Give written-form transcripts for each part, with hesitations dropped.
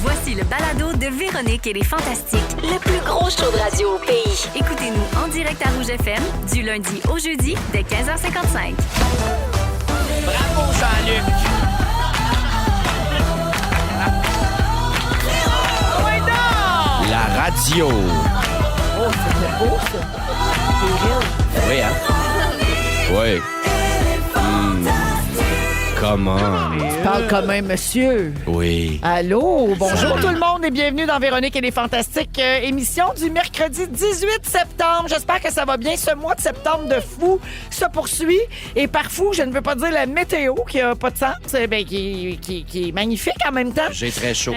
Voici le balado de Véronique et les Fantastiques. Le plus gros show de radio au pays. Écoutez-nous en direct à Rouge FM du lundi au jeudi dès 15h55. Bravo, Jean-Luc! La radio. Oh, c'était beau, ça. C'est Oui, hein? Oui. Comment? Parle comme un monsieur. Oui. Allô, bonjour tout le monde et bienvenue dans Véronique et les Fantastiques, émission du mercredi 18 septembre. J'espère que ça va bien. Ce mois de septembre de fou se poursuit. Et par fou, je ne veux pas dire la météo qui a pas de sens, qui est magnifique en même temps. J'ai très chaud.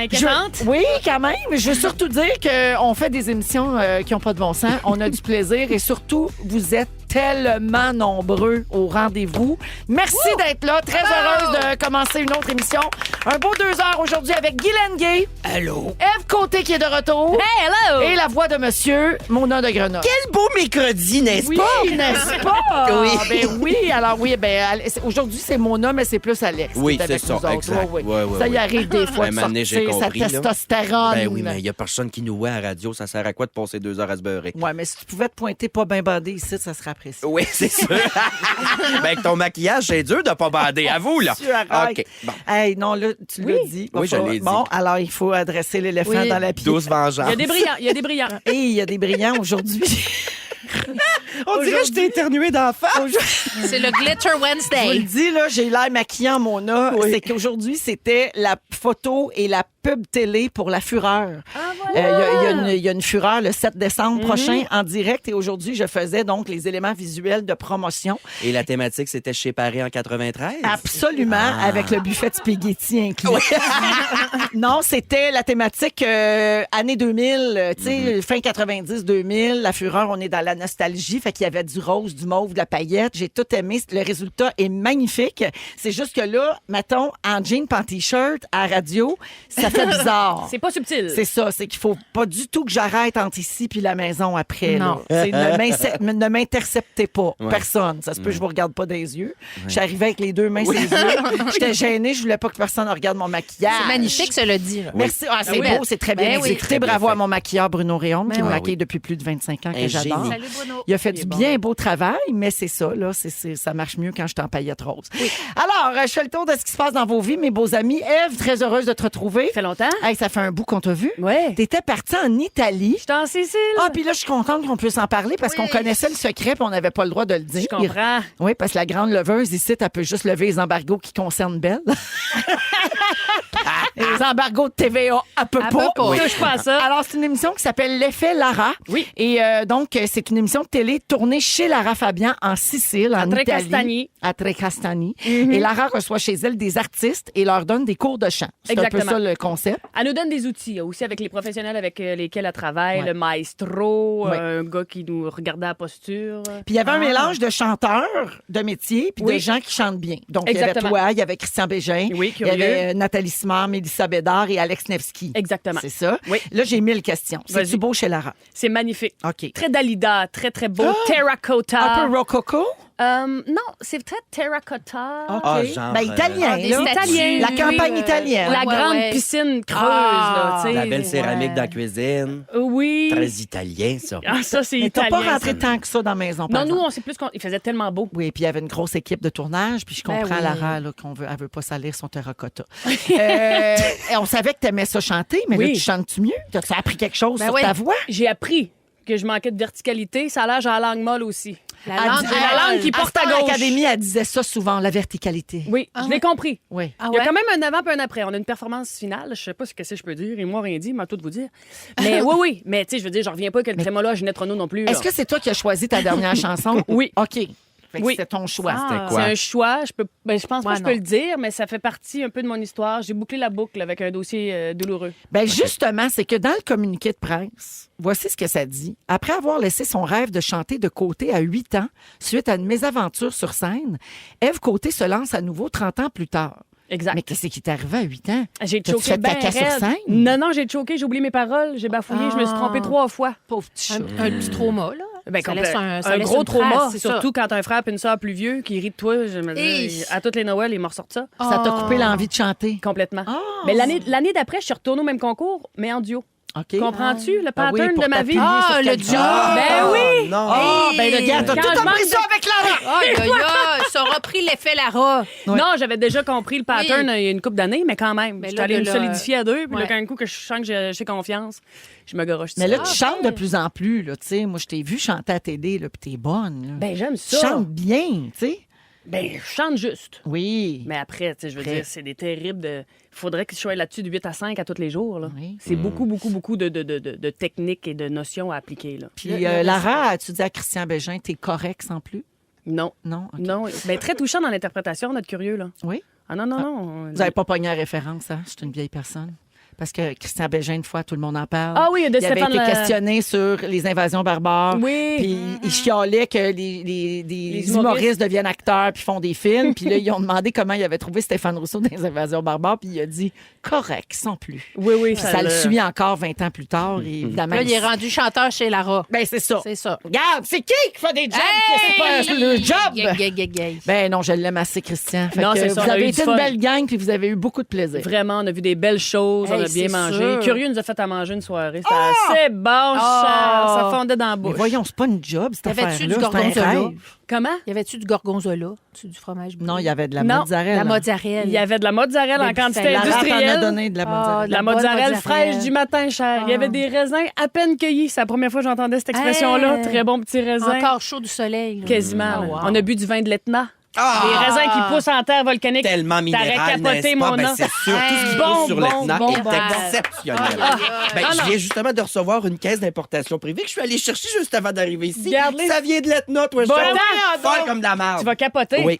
Oui, quand même. Je veux surtout dire qu'on fait des émissions qui n'ont pas de bon sens. On a du plaisir et surtout, vous êtes tellement nombreux au rendez-vous. Merci d'être là. Très heureuse de commencer une autre émission. Un beau 2 heures aujourd'hui avec Guylaine Gay. Allô? Ève Côté qui est de retour. Hey, hello! Et la voix de monsieur Mona de Grenoble. Quel beau mercredi, n'est-ce Oui, pas? n'est-ce pas? Oui. Ben oui, alors oui, aujourd'hui c'est Mona, mais c'est plus Alex. Oui, qui est avec c'est ça, nous autres. exact. Ouais, Ouais, ouais, ça y ouais. arrive des fois Un de moment donné, j'ai sortir sa compris, là. testostérone. Ben oui, mais il n'y a personne qui nous voit à la radio. Ça sert à quoi de passer 2 heures à se beurrer? Ouais, mais si tu pouvais te pointer pas bien bandé ici, ça serait apprécié. Oui, c'est sûr. Ben, avec ton maquillage, c'est dur de pas bander. À vous, là. Tu arrêtes. OK. Bon. Hey, non, là, tu l'as dit. Oui, je l'ai dit. Bon, alors, il faut adresser l'éléphant Oui. dans la pied. Douce vengeance. Il y a des brillants, il y a des brillants. Et il y a des brillants aujourd'hui. On dirait que je t'ai éternué d'en face. C'est le Glitter Je vous le Wednesday. dis, là, j'ai l'air maquillant, Mona. Oui. C'est qu'aujourd'hui, c'était la photo et la pub télé pour La Fureur. Il y a une Fureur le 7 décembre prochain en direct. Et aujourd'hui, je faisais donc les éléments visuels de promotion. Et la thématique, c'était chez Paris en 93? Absolument, avec le buffet de spaghetti inclus. Non, c'était la thématique année 2000, tu sais, fin 90-2000. La Fureur, on est dans la nostalgie. Fait qu'il y avait du rose, du mauve, de la paillette. J'ai tout aimé. Le résultat est magnifique. C'est juste que là, mettons, en jean pas en T-shirt, à la radio, ça fait bizarre. C'est pas subtil. C'est ça, c'est qu'il faut pas du tout que j'arrête entre ici puis la maison après. Non. Là. C'est ne m'interceptez pas, Ouais. personne. Ça se peut, je vous regarde pas des yeux. Je suis arrivée avec les deux mains sur les yeux. J'étais gênée, je voulais pas que personne regarde mon maquillage. C'est magnifique, cela dit. Là. Merci. Ah, c'est oui. beau, c'est très bien Ben oui. exécuté. Très bien Bravo fait. à mon maquilleur Bruno Réaume, qui me oui. maquille depuis plus de 25 ans, que Un j'adore. génie. Salut Bruno. Il a fait Il du est bon. bien beau travail, mais c'est ça, là. Ça marche mieux quand je suis en paillettes rose. Alors, je fais le tour de ce qui se passe dans vos vies, mes beaux amis. Ève, très heureuse de te retrouver. Ça fait longtemps? Hey, ça fait un bout qu'on t'a vu. Ouais. T'étais partie en Italie. J'étais en Sicile. Ah, puis là, je suis contente qu'on puisse en parler parce qu'on connaissait le secret puis on n'avait pas le droit de le dire. Je comprends. Oui, parce que la grande leveuse ici, elle peut juste lever les embargos qui concernent Belle. Les embargos de TVA, elle peut Elle pas. peut pas. Oui. Touche pas à ça. Alors, c'est une émission qui s'appelle L'Effet Lara. Oui. Et donc, c'est une émission de télé tournée chez Lara Fabian en Sicile, en Italie. Trecastani. À Trecastani. Et Lara reçoit chez elle des artistes et leur donne des cours de chant. C'est un peu Exactement. ça le concept. Elle nous donne des outils aussi avec les professionnels avec lesquels elle travaille, Ouais. le maestro, Ouais. un gars qui nous regardait à la posture. Puis il y avait un mélange de chanteurs de métier puis de Oui. gens qui chantent bien. Donc, il y Exactement. avait toi, il y avait Christian Bégin, Oui, il y curieux. avait Nathalie Simard, Mélissa Bédard et Alex Nevsky. Exactement. C'est ça? Oui. Là, j'ai 1000 questions. C'est-tu Vas-y. beau chez Lara? C'est magnifique. OK. Très Dalida, très, très beau. Terracotta. Un peu rococo? Non, c'est très terracotta. OK. Ah, genre, Ben, italien, des là. statues. La campagne Oui, italienne. La Ouais, grande ouais. piscine creuse, Ah, là, tu sais. La belle céramique Ouais. dans la cuisine. Oui. Très italien, ça. Ah, ça, c'est Mais t'as italien. pas rentré ça. tant que ça dans la maison, par Non, nous, exemple. on sait plus qu'il faisait tellement beau. Oui, puis il y avait une grosse équipe de tournage, puis je Ben comprends oui. Lara là, elle veut pas salir son terracotta. Et on savait que t'aimais ça chanter, mais là, Oui. tu chantes-tu mieux? T'as-tu appris quelque chose Ben sur oui. ta voix? J'ai appris que je manquais de verticalité. Ça a l'air, j'ai la langue molle aussi. La Elle langue, dit- J'ai la langue qui porte à Star gauche. Academy, elle disait ça souvent, la verticalité. Oui, Ah je ouais. l'ai compris. Oui. Ah Il y a ouais? quand même un avant et un après. On a une performance finale. Je sais pas ce que je peux dire. Et moi, rien dit, mais à tout vous dire. Mais oui. Mais tu sais, je veux dire, je reviens pas que le trémolo, Ginette Renault non plus. là. Est-ce que c'est toi qui as choisi ta dernière chanson? Oui. OK. Fait que Oui. c'était ton choix. Ah. C'était C'est quoi? un choix. Je pense pas Ouais, que je peux non. le dire, mais ça fait partie un peu de mon histoire. J'ai bouclé la boucle avec un dossier douloureux. Ben justement, c'est que dans le communiqué de presse, voici ce que ça dit. Après avoir laissé son rêve de chanter de côté à 8 ans, suite à une mésaventure sur scène, Ève Côté se lance à nouveau 30 ans plus tard. Exact. Mais qu'est-ce qui t'est arrivé à 8 ans? J'ai T'as-tu choqué fait ben caca sur raide. scène? Non, j'ai choqué, j'ai oublié mes paroles, j'ai bafouillé, je me suis trompée 3 fois. Pauvre petit chat. Un petit trauma, là. Ben, Ça laisse un- ça un laisse gros une trace, trauma, c'est ça. surtout quand t'as un frère et une sœur plus vieux qui rit de toi. Je me Et- dis, à toutes les Noëls, il m'a ressorti ça. Ça t'a coupé l'envie de chanter. Complètement. Ah. Mais l'année d'après, je suis retournée au même concours, mais en duo. OK. Comprends-tu le Ah oui, pattern pour de ma vie? t'appuyer sur le quelque duo. chose. Ben oui! Non. Ah, ben le gars, t'as Quand tout je appris manque ça avec Lara! Aïe, aïe, aïe, ça aura pris l'effet Lara. Ouais. Non, j'avais déjà compris le pattern il y a une couple d'années, mais quand même. Mais J'étais là, allée me là, solidifier à deux, puis là, ouais. quand un coup que je sens que j'ai confiance, je me garoche. Mais là, ça. tu chantes de plus en plus, là, tu sais. Moi, je t'ai vu chanter à télé, là, puis t'es bonne, là. Ben, j'aime Tu ça. chantes bien, tu sais. Ben, je chante juste. Oui. Mais après, tu sais, je veux Après. dire, c'est des terribles de. Il faudrait que je sois là-dessus de 8 à 5 à tous les jours. Là. Oui. C'est beaucoup de techniques et de notions à appliquer. Là. Puis Lara, as-tu dit à Christian Bégin, t'es correct sans plus? Non. Non? OK. Non. Ben, très touchant dans l'interprétation, notre curieux. Là. Oui? Ah non, non, non. Vous n'avez pas pogné la référence, hein? Je suis une vieille personne. Parce que Christian Bégin, une fois, tout le monde en parle. Ah oui, de il avait Stéphane été Le- questionné sur les invasions barbares. Oui. Puis il chialait que les humoristes deviennent acteurs puis font des films. Puis là, ils ont demandé comment il avait trouvé Stéphane Rousseau dans les invasions barbares. Puis il a dit correct, sans plus. Oui, oui. Puis ça le suit encore 20 ans plus tard. Et évidemment, Là, il est rendu chanteur chez Lara. Ben, c'est ça. C'est ça. Regarde, c'est qui fait des jobs? que c'est pas le job? Gay. Ben non, je l'aime assez, Christian. Fait Non, que c'est ça, vous on a eu avez du été une fun. belle gang puis vous avez eu beaucoup de plaisir. Vraiment, on a vu des belles choses, on Hey, a bien c'est mangé. sûr. Curieux nous a fait à manger une soirée. C'était assez bon, ça fondait dans la Mais bouche. voyons, c'est pas une job, cette Y avait-tu affaire-là. du C'est un gorgonzola? rêve. Comment? Y avait-tu du gorgonzola? Tu du fromage brûlé? Non, il y avait de la Non, mozzarella. La mozzarella. Il y a de la mozzarella en Mais quantité La rate en a industrielle. donné de la mozzarella. Ah, La bonne mozzarella mozzarella. fraîche du matin, cher. Il y avait des raisins à peine cueillis. C'est la première fois que j'entendais cette expression-là. Hey. Très bon petit raisin. Encore chaud du soleil. là. Quasiment. Ah, là. wow. On a bu du vin de l'Etna. Ah! Des raisins qui poussent en terre volcanique. Tellement T'aurais minéral, capoté, n'est-ce mon pas? Ben, homme. c'est sûr, tout ce qui Bon, pousse sur bon, l'Etna bon, est bon. exceptionnel. Ben, Ah, je non. viens justement de recevoir une caisse d'importation privée que je suis allé chercher juste avant d'arriver ici. Garde-les. Ça vient de l'Etna, toi, je Bon, suis attends, folle comme de la merde. Tu vas capoter. Oui,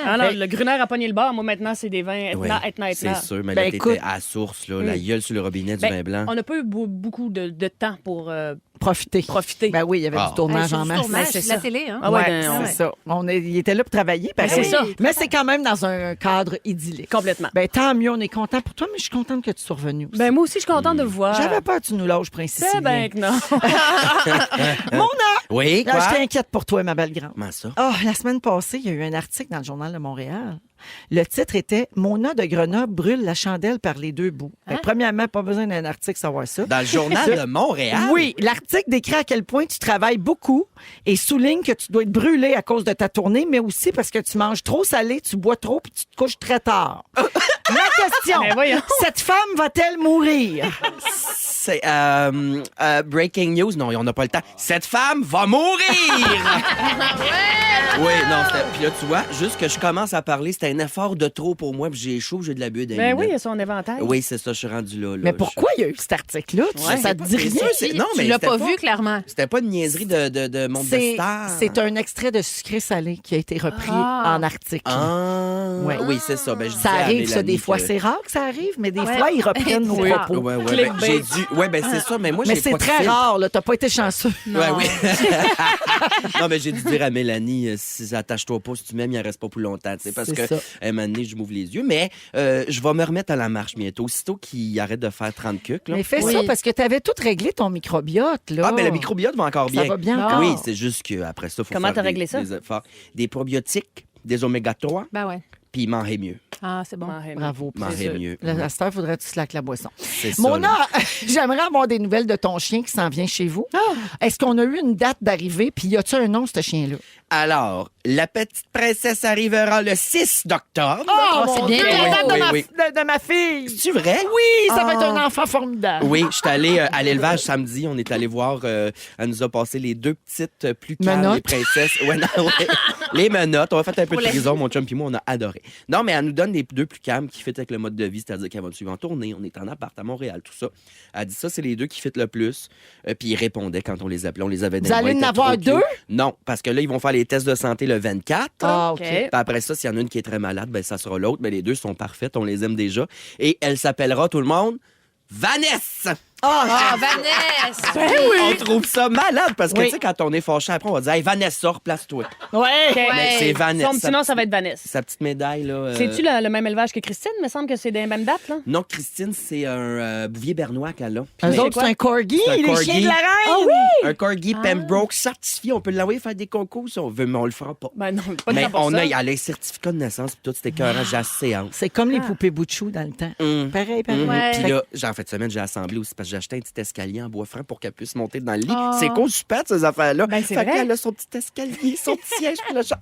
Ah non, le Gruner a pogné le bar. Moi, maintenant, c'est des vins oui, Etna. c'est sûr. Mais Ben, là, écoute. t'étais à la source, là, la gueule sur le robinet du vin blanc. On n'a pas eu beaucoup de temps pour Profiter. profiter. Ben oui, il y avait Ah. du tournage C'est en du masse. tournage, c'est c'est la ça. télé, hein? Ah ouais, Ouais, ben, c'est ça. Il était là pour travailler, pareil. c'est ça. Mais c'est quand même dans un cadre idyllique. Complètement. Ben tant mieux, on est content pour toi, mais je suis contente que tu sois revenu. aussi. Ben, moi aussi, je suis contente de vous voir. J'avais peur que tu nous lâches, Prince C'est Sicilien. bien que non. Mona! Oui, Là, quoi? je t'inquiète pour toi, ma belle grande. Comment ça? Ah, la semaine passée, il y a eu un article dans le Journal de Montréal. Le titre était Mona de Grenoble brûle la chandelle par les deux bouts. Fait que, premièrement, pas besoin d'un article savoir ça. Dans le journal de Montréal? Oui, l'article décrit à quel point tu travailles beaucoup et souligne que tu dois être brûlé à cause de ta tournée, mais aussi parce que tu manges trop salé, tu bois trop puis tu te couches très tard. Ma question, Mais voyons. cette femme va-t-elle mourir? C'est breaking news. Non, on n'a pas le temps. Cette femme va mourir! Oui, non, c'était... Puis là, tu vois, juste que je commence à parler, c'était un effort de trop pour moi, puis j'ai chaud, j'ai de la buée Ben oui, il y a son éventail. Oui, c'est ça, je suis rendu là. Mais pourquoi il y a eu cet article-là? Ouais. Ça te dit C'est rien? sûr, c'est- non, mais Tu l'as c'était pas vu, clairement. C'était pas une niaiserie de monde de star. C'est un extrait de Sucré Salé qui a été repris Ah. en article. Ah, Ouais. oui, c'est ça. Ben, je Ça disais à arrive, ça, Mélanie des fois. que- C'est rare que ça arrive, mais des Ouais. fois, ils reprennent nos C'est rare. propos. Ouais, ouais, Clickbait. ben, j'ai dû... Ouais, ben c'est ça, mais moi, Mais j'ai c'est pas de très filtre. rare, là. T'as pas été chanceux. Ouais, oui. Non, mais j'ai dû dire à Mélanie, si attache-toi pas, si tu m'aimes, il en reste pas pour longtemps. Tu sais, parce C'est que, ça. à un moment donné, je m'ouvre les yeux. Mais je vais me remettre à la marche bientôt. Aussitôt qu'il arrête de faire 30 cucs. Là. Mais fais Oui. ça parce que tu avais tout réglé ton microbiote, là. Ah, ben le microbiote va encore Ça bien. va bien Non. encore. Oui, c'est juste qu'après ça, il faut Comment faire t'as réglé ça? des efforts. Des probiotiques, des oméga 3, Ben ouais. puis il mangerait mieux. Ah, c'est bon. Bravo. Mangerait mieux. Là, à cette heure, faudrait que tu slack la boisson. C'est ça. là. Mona, j'aimerais avoir des nouvelles de ton chien qui s'en vient chez vous. Est-ce qu'on a eu une date d'arrivée? Puis y a-tu un nom, ce chien-là? Alors, la petite princesse arrivera le 6 d'octobre. Oh, c'est mon bien. Dieu, la date Oui, de, oui. de ma fille! C'est-tu vrai? Oui, ça va Ah. être un enfant formidable. Oui, je suis allé à l'élevage samedi. On est allé voir. Elle nous a passé les deux petites plus calmes, Menottes. les princesses. Ouais, non, ouais. Les menottes. On a fait un peu Pour de les- prison, mon chum et moi, on a adoré. Non, mais elle nous donne les deux plus calmes qui fit avec le mode de vie, c'est-à-dire qu'elle va nous suivre en tournée. On est en appart à Montréal, tout ça. Elle dit ça, c'est les deux qui fit le plus. Puis ils répondaient quand on les appelait. On les avait Vous allez ils en étaient avoir trop cute. deux? Non, parce que là, ils vont faire les tests de santé le 24. Ah, OK. OK. Puis après ça, s'il y en a une qui est très malade, ben ça sera l'autre. Mais les deux sont parfaites, on les aime déjà. Et elle s'appellera, tout le monde, Vanessa. Ah, Vanessa! On trouve ça malade parce que, Oui. tu sais, quand on est fâché après, on va dire, hey, Vanessa, replace-toi. Ouais. Mais c'est Vanessa. Son petit nom, ça va être Vanessa. Sa petite médaille, là. C'est-tu le même élevage que Christine? Il me semble que c'est des mêmes dates, là. Non, Christine, c'est un bouvier bernois qu'elle a. Eux Mais- autres, c'est un corgi, C'est un les corgi. chiens de la reine. Ah oui! Un corgi Pembroke certifié. On peut l'envoyer faire des concours si on veut, mais on le fera pas. Ben non, pas de Mais temps pour on ça. a, elle a un certificat de naissance, puis tout, c'était écœurant, j'ai assez séance. C'est comme les poupées Bouchou dans le temps. Pareil, pareil. Ouais. Puis là, en fait, semaine, j'ai assemblé aussi parce que j'ai acheté un petit escalier en bois franc pour qu'elle puisse monter dans le lit. Ah. C'est con, super, ces affaires-là. Ben, c'est fait vrai. qu'elle a son petit escalier, son petit siège. Puis là, je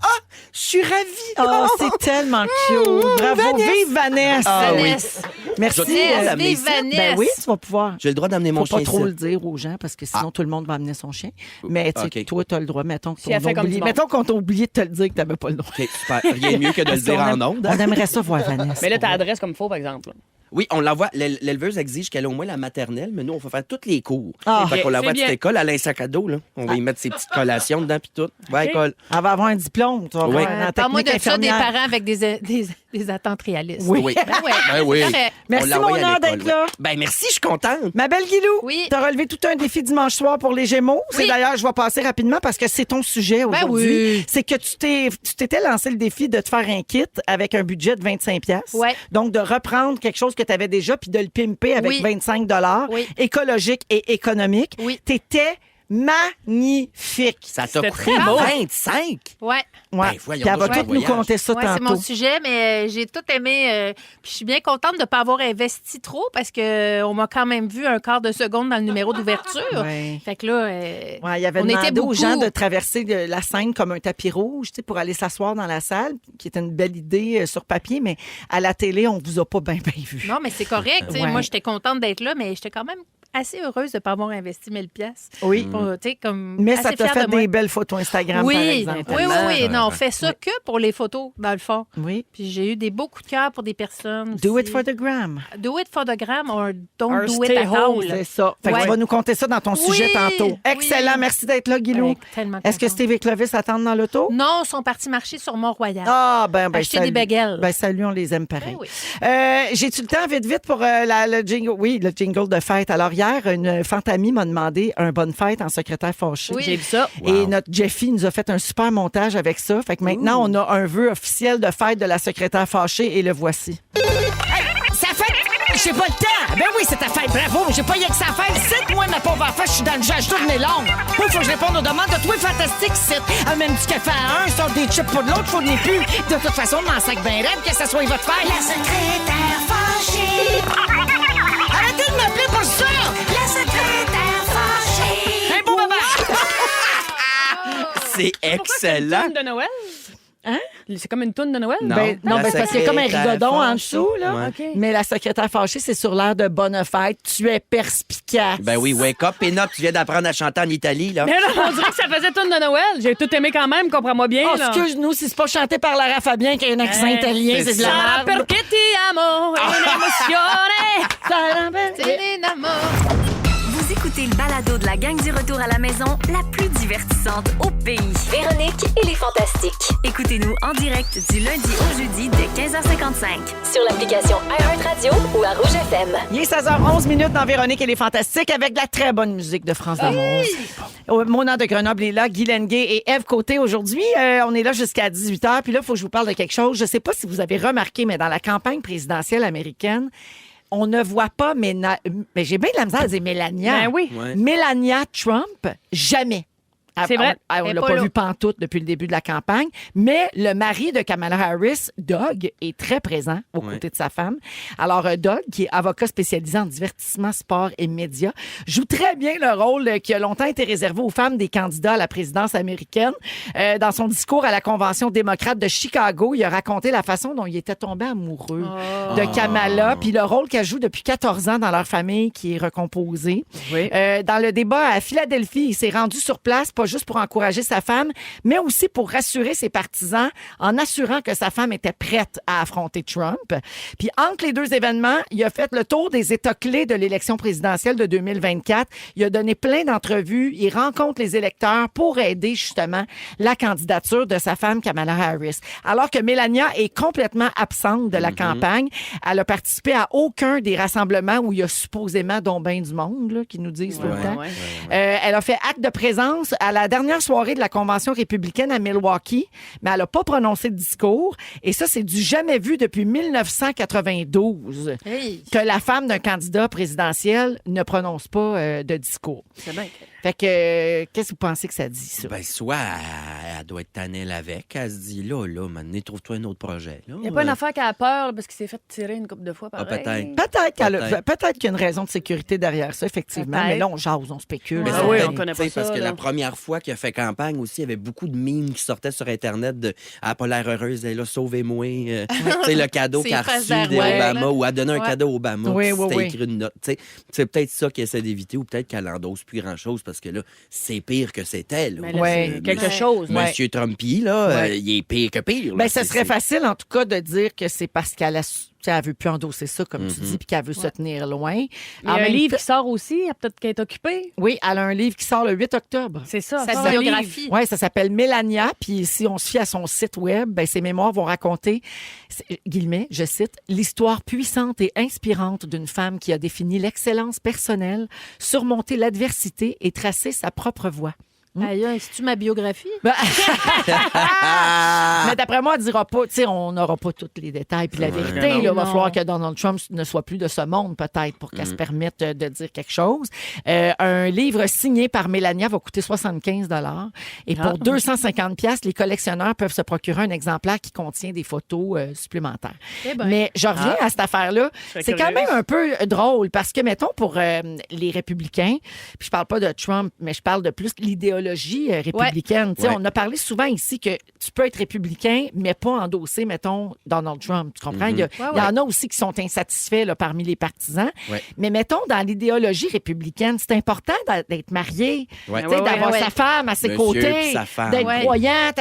suis ravie. Oh, c'est tellement cute. Bravo, vive Vanessa. Ah oui. Vanessa! Merci. Je vais Vanessa, l'amener vive ici. Vanessa! Ben oui, tu vas pouvoir. J'ai le droit d'amener mon Faut pas chien trop ici. le dire aux gens parce que sinon tout le monde va amener son chien. Mais tu sais, OK. toi, tu as le droit. Mettons Si elle fait comme du monde. mettons qu'on t'a oublié de te le dire que tu n'avais pas le droit. OK, super. Rien de mieux que de le Parce dire qu'on en aime- ondes. On aimerait ça voir Vanessa. Mais là, ta adresse comme faux, par exemple. Oui, on l'envoie. L'éleveuse exige qu'elle ait au moins la maternelle, mais nous, on va faire tous les cours. Ah. Fait qu'on C'est l'envoie à bien. cette école, elle a un sac à dos. Là. On va y mettre ses petites collations dedans, puis tout. Va à l'école. Elle va avoir un diplôme. Tu vas Oui. voir, en Parle-moi de technique ça, des infirmière. parents avec des attentes réalistes. Oui. Oui. Ben ouais. Ben oui. C'est correct. Merci, On l'a envoyé mon à heure l'école, d'être là. ouais. Ben merci, je suis contente. Ma belle Guilou, Oui. tu as relevé tout un défi dimanche soir pour les Gémeaux. C'est Oui. d'ailleurs, je vais passer rapidement parce que c'est ton sujet aujourd'hui. oui. C'est que tu t'étais lancé le défi de te faire un kit avec un budget de 25 pièces. Ouais. Donc, de reprendre quelque chose que tu avais déjà puis de le pimper avec Oui. 25 Oui. écologique et économique. Oui. T'étais magnifique. Ça t'a C'était coûté très beau. 25. Ouais. Ouais. Ben, voyons Puis elle va donc, tout un nous voyage. conter ça Ouais, c'est tantôt. mon sujet, mais j'ai tout aimé. Puis je suis bien contente de ne pas avoir investi trop parce qu'on m'a quand même vu un quart de seconde dans le numéro d'ouverture. Ouais. Fait que là, Ouais, il avait on demandé était aux beaucoup. gens de traverser la scène comme un tapis rouge, tu sais, pour aller s'asseoir dans la salle, qui était une belle idée sur papier, mais à la télé, on vous a pas bien vu. Non, mais c'est correct. tu sais. Ouais. Moi, j'étais contente d'être là, mais j'étais quand même assez heureuse de ne pas avoir investi 1000 pièces. Oui. Mais assez ça t'a fière fait de moi. des belles photos Instagram, Oui, par oui, exemple. oui, oui. Non, on Ouais. fait ça que pour les photos, dans le fond. Oui. Puis j'ai eu des beaux coups de cœur pour des personnes. Do aussi. it for the gram. Do it for the gram or don't Or do it stay at home. all. C'est ça. Fait que Ouais. tu vas nous compter ça dans ton sujet Oui, tantôt. Excellent. oui. Merci d'être là, Guilou. Ouais, tellement Est-ce que contente. Steve et Clovis attendent dans l'auto? Non, ils sont partis marcher sur Mont-Royal. Ah, ben, Acheter salut. des bagels. Ben, salut, on les aime pareil. Ben oui. J'ai-tu le temps, vite, pour le jingle? Oui, le jingle de fête. Alors, hier, une fantamie m'a demandé un bonne fête en secrétaire fâché. Oui. J'ai vu ça. Et notre Jeffy nous a fait un super montage avec ça. Fait que maintenant, on a un vœu officiel de fête de la secrétaire fâchée et le voici. Ça fait... J'ai pas le temps! Ben oui, c'est ta fête, bravo! Mais j'ai pas rien que ça à faire. C'est moi, ma pauvre enfant, je suis dans le jeu, je tourne longue. Moi, il faut que je réponde aux demandes de toi, fantastique, c'est. Amène du café à un, sort des chips pour l'autre, faut n'est plus. De toute façon, dans le sac ben raide, que ça soit votre fête. La secrétaire fâchée! Arrêtez de m'appeler pour ça! La secrétaire fâchée! Un beau baba! C'est excellent. Une toune de Noël? Hein? C'est comme une toune de Noël? Non. Ben, non, La ben, c'est parce qu'il y a comme un secrétaire rigodon en fâchée. dessous, là. Ouais. OK. Mais la secrétaire fâchée, c'est sur l'air de bonne fête. Tu es perspicace. Ben oui, wake up, Pénop, tu viens d'apprendre à chanter en Italie, là. Mais là, on dirait que ça faisait toune de Noël. J'ai tout aimé quand même, comprends-moi bien. Oh, là. excuse-nous, si c'est pas chanté par Lara Fabien qui a un accent Hein, italien, c'est c'est de la Sarà merde. perché ti amo, è un'emozione. C'est les amours. Vous écoutez le balado de la gang du retour à la maison, la plus divertissante au pays. Véronique et les Fantastiques. Écoutez-nous en direct du lundi au jeudi dès 15h55. Sur l'application iHeartRadio ou à Rouge FM. Il est 16h11 dans Véronique et les Fantastiques avec de la très bonne musique de France D'Amour. Mon nom de Grenoble est là, Guy Lenguet et Ève Côté aujourd'hui. On est là jusqu'à 18h. Puis là, il faut que je vous parle de quelque chose. Je ne sais pas si vous avez remarqué, mais dans la campagne présidentielle américaine, on ne voit pas, mais j'ai bien de la misère à dire Mélania. Ben oui. Ouais. Mélania Trump, jamais. C'est vrai. On Elle est l'a pas pas là. vu pantoute depuis le début de la campagne, mais le mari de Kamala Harris, Doug, est très présent aux Ouais. côtés de sa femme. Alors, Doug, qui est avocat spécialisé en divertissement, sport et médias, joue très bien le rôle qui a longtemps été réservé aux femmes des candidats à la présidence américaine. Dans son discours à la Convention démocrate de Chicago, il a raconté la façon dont il était tombé amoureux de Kamala, puis le rôle qu'elle joue depuis 14 ans dans leur famille qui est recomposée. Oui. Dans le débat à Philadelphie, il s'est rendu sur place pas juste pour encourager sa femme, mais aussi pour rassurer ses partisans en assurant que sa femme était prête à affronter Trump. Puis entre les deux événements, il a fait le tour des États clés de l'élection présidentielle de 2024. Il a donné plein d'entrevues. Il rencontre les électeurs pour aider justement la candidature de sa femme Kamala Harris. Alors que Melania est complètement absente de la campagne. Elle a participé à aucun des rassemblements où il y a supposément donc ben du monde, là, qui nous disent tout le temps. Elle a fait acte de présence à la dernière soirée de la convention républicaine à Milwaukee, mais elle n'a pas prononcé de discours. Et ça, c'est du jamais vu depuis 1992 que la femme d'un candidat présidentiel ne prononce pas de discours. C'est bien. Fait que, qu'est-ce que vous pensez que ça dit, ça? Ben, soit elle doit être tannée avec, elle se dit là, maintenant, trouve-toi un autre projet. Il n'y a pas une affaire qu'elle a peur là, parce qu'il s'est fait tirer une couple de fois pareil. peut-être. Peut-être qu'il y a une raison de sécurité derrière ça, effectivement. Peut-être. Mais là, on jase, on spécule. Mais Ah oui, c'est on connaît pas peut-être, ça, parce que là. la première fois qu'il a fait campagne aussi, il y avait beaucoup de mimes qui sortaient sur Internet de « Elle n'a pas l'air heureuse, elle a sauvez-moi ». Tu sais, le cadeau C'est qu'elle a fraises reçu des d'Arwell, Obama là. ou elle a donné un Ouais. cadeau à Obama. Oui, puis oui, c'était oui. écrit une note. Tu sais, c'est peut-être ça qu'il essaie d'éviter ou peut-être qu'elle endosse plus grand-chose parce que là, c'est pire que c'était. Là. Mais là, Ouais. c'est quelque chose. Ouais. Monsieur Trumpy, là, Ouais. il est pire que pire. là. Ben, ça C'est- serait c'est- facile, en tout cas, de dire que c'est parce qu'elle a, tu sais, elle veut plus endosser ça, comme tu dis, puis qu'elle veut se tenir loin. Il y En a un même livre temps- qui sort aussi, peut-être qu'elle est occupée. Oui, elle a un livre qui sort le 8 octobre. C'est ça. Sa c'est un biographie. Oui, ça s'appelle Mélania. Puis si on se fie à son site web, ben, ses mémoires vont raconter, guillemets, je cite, l'histoire puissante et inspirante d'une femme qui a défini l'excellence personnelle, surmonté l'adversité et tracé sa propre voie. Aïe, c'est-tu ma biographie? Ben- Mais d'après moi, elle dira pas, tu sais, on n'aura pas tous les détails. Puis la vérité, il va Non. falloir que Donald Trump ne soit plus de ce monde, peut-être, pour qu'elle se permette de dire quelque chose. Un livre signé par Mélania va coûter 75 $. Et pour 250 $, les collectionneurs peuvent se procurer un exemplaire qui contient des photos supplémentaires. Eh ben. Mais je reviens à cette affaire-là. serais C'est quand curieuse. même un peu drôle parce que, mettons, pour les républicains, puis je parle pas de Trump, mais je parle de plus l'idéologie républicaine. Tu sais, Ouais. On a parlé souvent ici que tu peux être républicain, mais pas endosser, mettons, Donald Trump. Tu comprends? Il y en a aussi qui sont insatisfaits là, parmi les partisans. Ouais. Mais mettons, dans l'idéologie républicaine, c'est important d'être marié, Ouais. tu sais, d'avoir ouais. sa femme à ses Monsieur côtés, puis sa femme. d'être Ouais. croyant,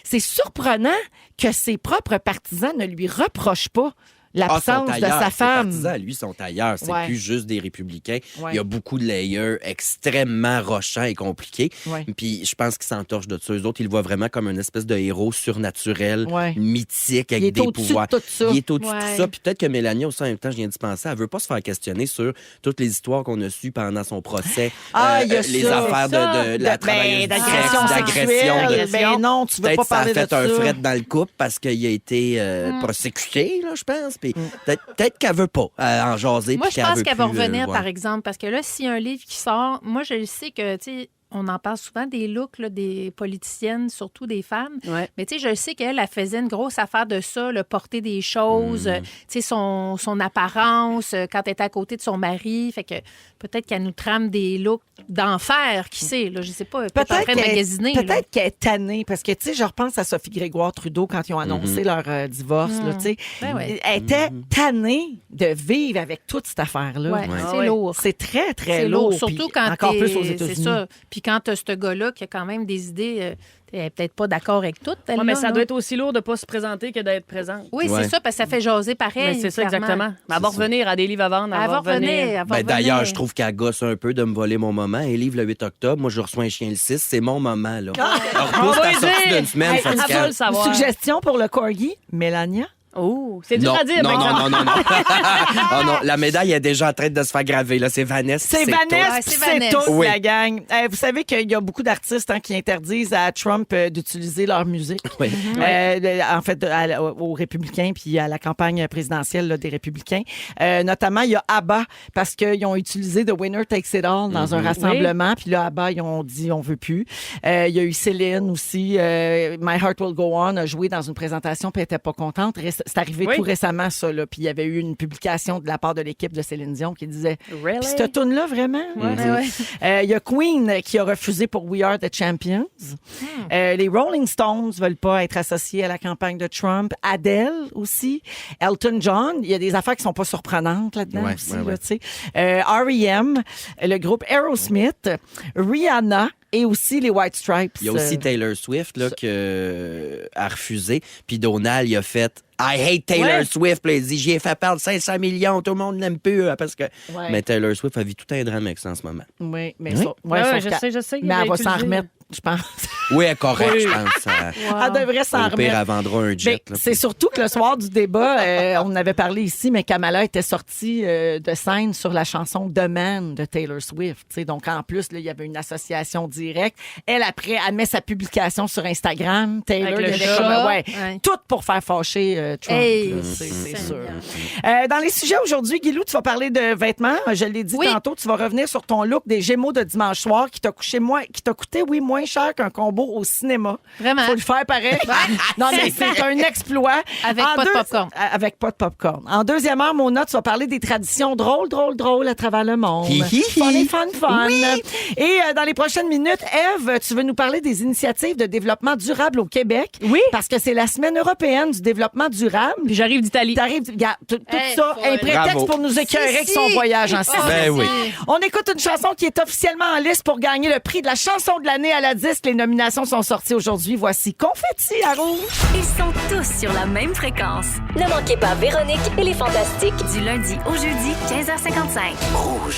C'est surprenant que ses propres partisans ne lui reprochent pas Ah, sont l'absence de ailleurs. sa Ses femme. partisans, lui, sont ailleurs. C'est Ouais. plus juste des républicains. Ouais. Il y a beaucoup de layers extrêmement rochants et compliqués. Ouais. Puis je pense qu'ils s'entorchent de ça. Eux autres, ils le voient vraiment comme une espèce de héros surnaturel, Ouais. mythique, Il avec est des au-dessus de pouvoirs. tout ça. Il est au-dessus de Ouais. tout ça. Puis peut-être que Mélanie, aussi, en même temps, je viens d'y penser, elle veut pas se faire questionner sur toutes les histoires qu'on a sues pendant son procès. Ah, il y a les ça. affaires de la travailleuse du d'agression sexe, sexuelle. d'agression. Ben non, tu veux Peut-être pas que ça a parler de fait ça. un fret dans le couple parce qu'il a été prosécuté, là, je pense. Puis peut-être qu'elle veut pas en jaser. Moi, puis je pense veut qu'elle va plus, revenir, ouais. par exemple, parce que là, s'il y a un livre qui sort, moi, je le sais que, tu sais, on en parle souvent des looks là, des politiciennes, surtout des femmes. Ouais. Mais tu sais, je sais qu'elle elle faisait une grosse affaire de ça, le porter des choses, tu sais, son apparence, quand elle était à côté de son mari. Fait que peut-être qu'elle nous trame des looks d'enfer, qui sait, là, je sais pas, peut-être en train de magasiner. là. Peut-être qu'elle est tannée, parce que, tu sais, je repense à Sophie Grégoire Trudeau quand ils ont annoncé leur divorce, là, tu sais. Ben ouais. Elle était tannée de vivre avec toute cette affaire-là. Ouais, Ah c'est ouais. lourd. C'est très, très C'est lourd. lourd, surtout puis quand encore t'es- plus aux C'est États-Unis. ça. Puis quand tu as ce gars-là qui a quand même des idées, elle est peut-être pas d'accord avec toutes. Ouais, elle, mais là, ça là. doit être aussi lourd de ne pas se présenter que d'être présente. Oui, Ouais. c'est ça, parce que ça fait jaser pareil. Mais c'est ça, clairement. exactement. Mais elle va revenir à des livres à vendre. Elle va revenir. elle va Ben, d'ailleurs, revenir. je trouve qu'elle gosse un peu de me voler mon moment. Elle livre le 8 octobre. Moi, je reçois un chien le 6. C'est mon moment, là. Alors, On repousse va ta lui sortie dire. d'une semaine, Hey, fatigante. elle va le savoir. Une suggestion pour le corgi, Mélania? Oh, c'est dur Non, à dire. non, par non, exemple. non, non, non. Oh non, la médaille est déjà en train de se faire graver. Là. C'est Vanessa. C'est tout. Vanessa, Ouais, puis c'est c'est Vanessa. tout, Oui. la gang. Vous savez qu'il y a beaucoup d'artistes qui interdisent à Trump d'utiliser leur musique. Oui. En fait, aux républicains puis à la campagne présidentielle là, des républicains. Notamment, il y a ABBA, parce qu'ils ont utilisé The Winner Takes It All dans un rassemblement. Puis là, ABBA, ils ont dit on veut plus. Il y a eu Céline aussi. My Heart Will Go On a joué dans une présentation puis elle était pas contente. C'est arrivé Oui. tout récemment, ça. Là. Puis il y avait eu une publication de la part de l'équipe de Céline Dion qui disait Really? puis cette toune-là, vraiment? Il y a Queen qui a refusé pour We Are the Champions. Les Rolling Stones veulent pas être associés à la campagne de Trump. Adele aussi. Elton John. Il y a des affaires qui sont pas surprenantes là-dedans Ouais, aussi. ouais, là, ouais. tu sais. R.E.M., le groupe Aerosmith. Rihanna. et aussi les White Stripes. Il y a aussi Taylor Swift là, qui a refusé. Puis Donald, il a fait I hate Taylor Swift. Puis il a dit j'y ai fait perdre 500 millions. Tout le monde l'aime plus. Parce que... Ouais. Mais Taylor Swift a vu tout un drame avec ça en ce moment. Oui, mais Oui. ça, Ouais, sauf je qu'elle- sais. Mais elle va s'en utiliser. remettre, je pense. Oui, elle est correcte, Oui. je pense. Elle devrait s'en Au pire, remettre. elle vendra un Ben, jet. là. c'est surtout que le soir du débat, on en avait parlé ici, mais Kamala était sortie de scène sur la chanson The Man de Taylor Swift. T'sais. Donc, en plus, là, il y avait une association directe. Elle, après, elle met sa publication sur Instagram. Taylor, Avec le il y avait chat. comme, Ouais. tout pour faire fâcher Trump. Hey, là. C'est sûr. Seigneur. Dans les sujets aujourd'hui, Guilou, tu vas parler de vêtements. Je l'ai dit Oui. tantôt, tu vas revenir sur ton look des Gémeaux de dimanche soir qui t'a coûté moins cher qu'un combo au cinéma. Vraiment. Faut le faire pareil. Non, mais c'est un exploit. Avec pas de popcorn. Avec pas de popcorn. En deuxième heure, Mona, tu vas parler des traditions drôles à travers le monde. Hi, hi, hi. Fun. Et dans les prochaines minutes, Ève, tu veux nous parler des initiatives de développement durable au Québec. Oui. Parce que c'est la Semaine européenne du développement durable. Puis j'arrive d'Italie. T'arrives, regarde, tout Hey, ça, faut un aller. prétexte Bravo. pour nous écœurer avec son voyage en Suisse. Ben oui. On écoute une chanson qui est officiellement en liste pour gagner le prix de la chanson de l'année à la disque. Les nominations sont sorties aujourd'hui. Voici Confetti à Rouge. Ils sont tous sur la même fréquence. Ne manquez pas Véronique et les Fantastiques. Du lundi au jeudi, 15h55.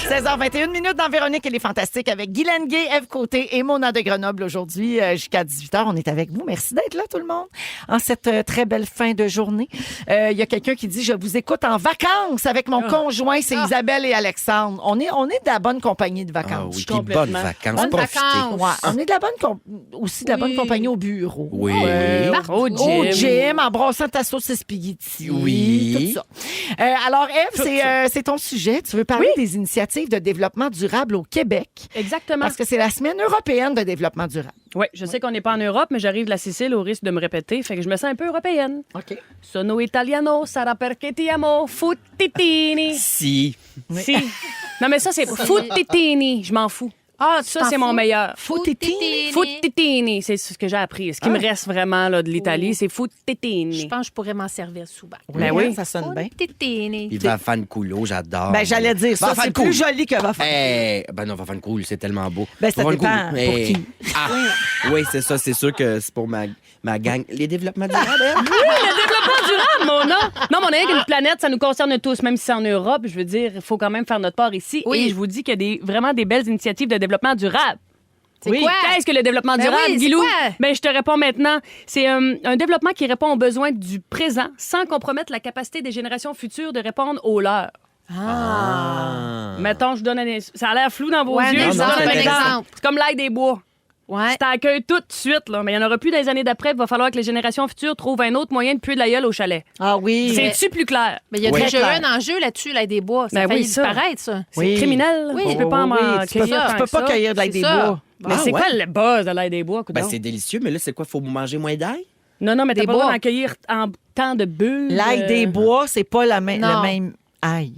16h21 minutes dans Véronique et les Fantastiques avec Guy Lenguet, Ève Côté et Mona de Grenoble aujourd'hui jusqu'à 18h. On est avec vous. Merci d'être là, tout le monde, en cette très belle fin de journée. Il y a quelqu'un qui dit « Je vous écoute en vacances avec mon conjoint. C'est Isabelle et Alexandre. » On est de la bonne compagnie de Ah vacances. oui, puis bonnes vacances. Bonnes Profitez. vacances. Ouais, on est de la aussi de la bonne compagnie au bureau. Oui. Au gym. Au gym, en brassant ta sauce spaghetti. Oui. Tout ça. Alors, Ève, c'est ton sujet. Tu veux parler des initiatives de développement durable au Québec. Exactement. Parce que c'est la Semaine européenne de développement durable. Oui, je sais qu'on n'est pas en Europe, mais j'arrive de la Sicile au risque de me répéter, fait que je me sens un peu européenne. OK. Sono italiano, sarà perché ti amo, futtitini. Si. Si. Non, mais ça, c'est futtitini. Je m'en fous. Ah, Ça, c'est mon meilleur. Foutitini. Futtitini, c'est ce que j'ai appris. Ce qui me reste vraiment là, de l'Italie, c'est futtitini. Je pense que je pourrais m'en servir souvent. Ben oui. Ça sonne bien. Foutitini. Il va fan culo, j'adore. Ben, j'allais dire ça. Va C'est plus joli que va faire. Ben non, va fan cool, c'est tellement beau. Ben, ça Va fan dépend cool. pour qui. Ah, oui, c'est ça. C'est sûr que c'est pour ma gang. Les développements durables, hein? Le développement durable, mon nom. Non, mais on est avec une planète, ça nous concerne tous, même si c'est en Europe. Je veux dire, il faut quand même faire notre part ici. Oui. Et je vous dis qu'il y a vraiment des belles initiatives de développement durable. C'est Oui. quoi? Qu'est-ce que le développement Ben durable, oui, c'est Guilou? quoi? Ben, je te réponds maintenant. C'est un développement qui répond aux besoins du présent sans compromettre la capacité des générations futures de répondre aux leurs. Mettons, je donne ça a l'air flou dans vos Ouais, un yeux. Je vous exemple, donne un exemple. C'est comme l'ail des bois. Ouais. Tu t'accueilles tout de suite, là, mais il n'y en aura plus dans les années d'après. Il va falloir que les générations futures trouvent un autre moyen de puer de la gueule au chalet. Ah oui. C'est-tu plus clair? Mais il y a Oui. déjà Très eu un enjeu là-dessus, l'ail des bois. Ça Ben a failli oui, ça. disparaître, ça. Oui. C'est criminel. Oui. Tu peux pas en Tu peux, cueillir tu tant peux que pas ça. cueillir de l'ail C'est des ça. bois. Mais c'est ouais? quoi le buzz de l'ail des bois? Ben, coudonc? c'est délicieux, mais là, c'est quoi? Faut manger moins d'ail? Non, mais t'as Des pas le droit bois. d'en cueillir en temps de bulles. L'ail des bois, c'est pas le Non. même ail.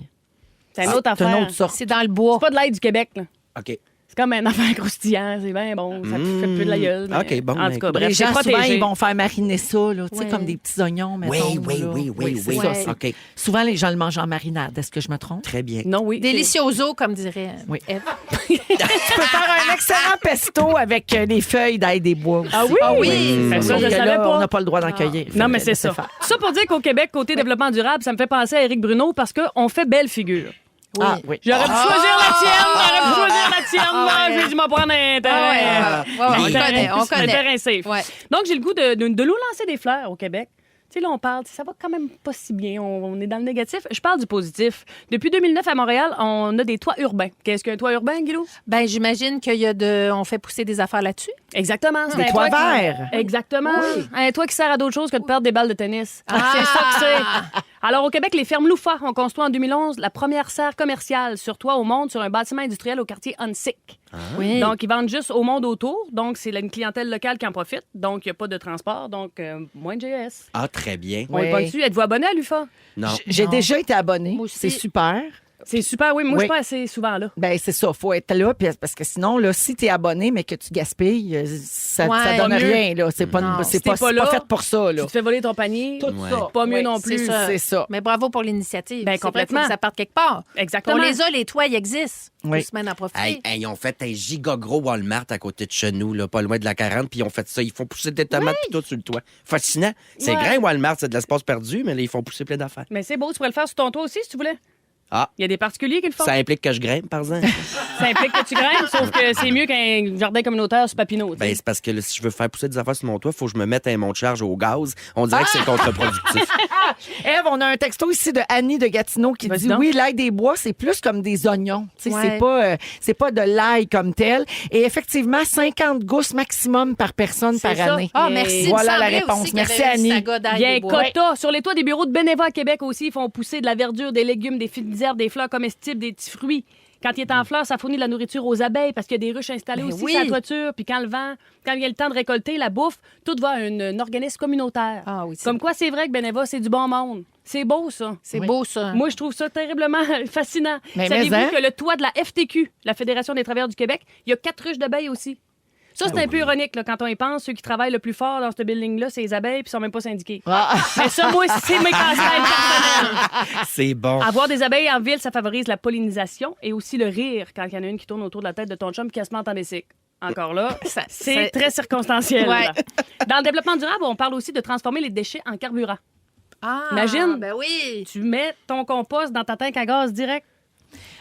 C'est une autre C'est affaire. une autre sorte. C'est dans le bois. C'est pas de l'ail du Québec, là. OK. C'est comme un affaire croustillant, c'est bien bon, ça te fait plus de la gueule. mais- OK, bon, En ben, tout cas, écoute, bref, Les c'est gens, souvent, protégé. ils vont faire mariner ça, là, tu sais, Ouais. comme des petits oignons, mettons. Oui, là. oui. c'est ça. OK. Souvent, les gens le mangent en marinade. Est-ce que je me trompe? Très bien. Non, oui. Delicioso, comme dirait Oui. Ève. Tu peux faire un excellent pesto avec les feuilles d'ail des bois aussi. Ah oui? Ah oui. Ben, ça, Sauf je que savais là, pas. on n'a pas le droit d'en cueillir. Non, mais Fait que c'est ça. laissez faire. Ça pour dire qu'au Québec, côté développement durable, ça me fait penser à Éric Bruno parce qu'on fait belle figure. Ah, oui. J'aurais pu choisir la tienne, j'aurais pu choisir la tienne, là. J'ai dû m'en prendre un terrain. On connaît, on Un connaît. terrain safe. Ouais. Donc, j'ai le goût de nous lancer des fleurs au Québec. Tu sais, là, on parle, ça va quand même pas si bien. On est dans le négatif. Je parle du positif. Depuis 2009 à Montréal, on a des toits urbains. Qu'est-ce qu'un toit urbain, Guilou? Ben, j'imagine on fait pousser des affaires là-dessus. Exactement. C'est Des un toits toit qui- verts. Exactement. Un toit qui sert à d'autres choses que de perdre des balles de tennis. C'est ça que c'est. Alors, au Québec, les fermes Loufa ont construit en 2011 la première serre commerciale sur toit au monde sur un bâtiment industriel au quartier Huntsic. Oui. Donc, ils vendent juste au monde autour. Donc, c'est une clientèle locale qui en profite. Donc, il n'y a pas de transport. Donc, moins de GES. Ah, très bien. On est pas dessus. Êtes-vous abonné à l'UFA? Non. J'ai déjà été abonnée. Moi aussi. C'est super. C'est super, oui. Moi, je Oui. suis pas assez souvent là. Ben c'est ça, faut être là parce que sinon là, si t'es abonné mais que tu gaspilles, ça donne Pas mieux. rien là. C'est pas Non. c'est Si t'es pas, pas c'est pas là, fait pour ça là. Tu te fais voler ton panier. Tout Ouais. ça. Pas mieux Oui, non plus. C'est ça. C'est ça. Mais bravo pour l'initiative. Ben, C'est vrai complètement. qu'il faut que ça parte quelque part. Exactement. On les a, les toits, ils existent. Oui. Faut se mettre à profiter. Hey, ils ont fait un giga gros Walmart à côté de chez nous, là, pas loin de la 40, puis ils ont fait ça. Ils font pousser des tomates puis tout sur le toit. Fascinant. C'est Ouais. grand, Walmart, c'est de l'espace perdu, mais là, ils font pousser plein d'affaires. Mais c'est beau, tu pourrais le faire sur ton toit aussi, si tu voulais. Ah, Il y a des particuliers qui le font. ça implique que je grimpe, par exemple? Ça implique que tu grimpes, sauf que c'est mieux qu'un jardin communautaire sur Papineau. tu sais. Ben, c'est parce que là, si je veux faire pousser des affaires sur mon toit, il faut que je me mette un monte charge au gaz. On dirait que c'est contre-productif. Ève, on a un texto ici de Annie de Gatineau qui Vas-y dit donc. oui, l'ail des bois, c'est plus comme des oignons. Tu sais, Ouais. c'est pas de l'ail comme tel. Et effectivement, 50 gousses maximum par personne C'est par ça. année. Ah, Et merci. voilà Il me la semblait réponse. aussi qu'il y Merci, avait une Annie. saga d'ail Il y a des un bois. quota. Sur les toits des bureaux de Beneva à Québec aussi, ils font pousser de la verdure, des légumes, des fines herbes, des fleurs comestibles, des petits fruits. Quand il est en fleurs, ça fournit de la nourriture aux abeilles parce qu'il y a des ruches installées Ben aussi oui. sur la toiture. Puis quand il y a le temps de récolter la bouffe, tout va à un organisme communautaire. Ah oui, c'est Comme quoi, c'est vrai que Beneva, c'est du bon monde. C'est beau, ça. C'est beau, ça. Moi, je trouve ça terriblement fascinant. Mais Savez-vous hein? que le toit de la FTQ, la Fédération des travailleurs du Québec, il y a 4 ruches d'abeilles aussi. Ça, c'est un peu ironique là, quand on y pense. Ceux qui travaillent le plus fort dans ce building-là, c'est les abeilles, puis ils sont même pas syndiqués. Ah. Mais ça, moi, c'est mes casse-têtes personnels. C'est bon. Avoir des abeilles en ville, ça favorise la pollinisation et aussi le rire quand il y en a une qui tourne autour de la tête de ton chum et qui se met en bicycle. Encore là, c'est très circonstanciel. Ouais. Dans le développement durable, on parle aussi de transformer les déchets en carburant. Ah, Imagine. Ben oui. Tu mets ton compost dans ta tank à gaz direct.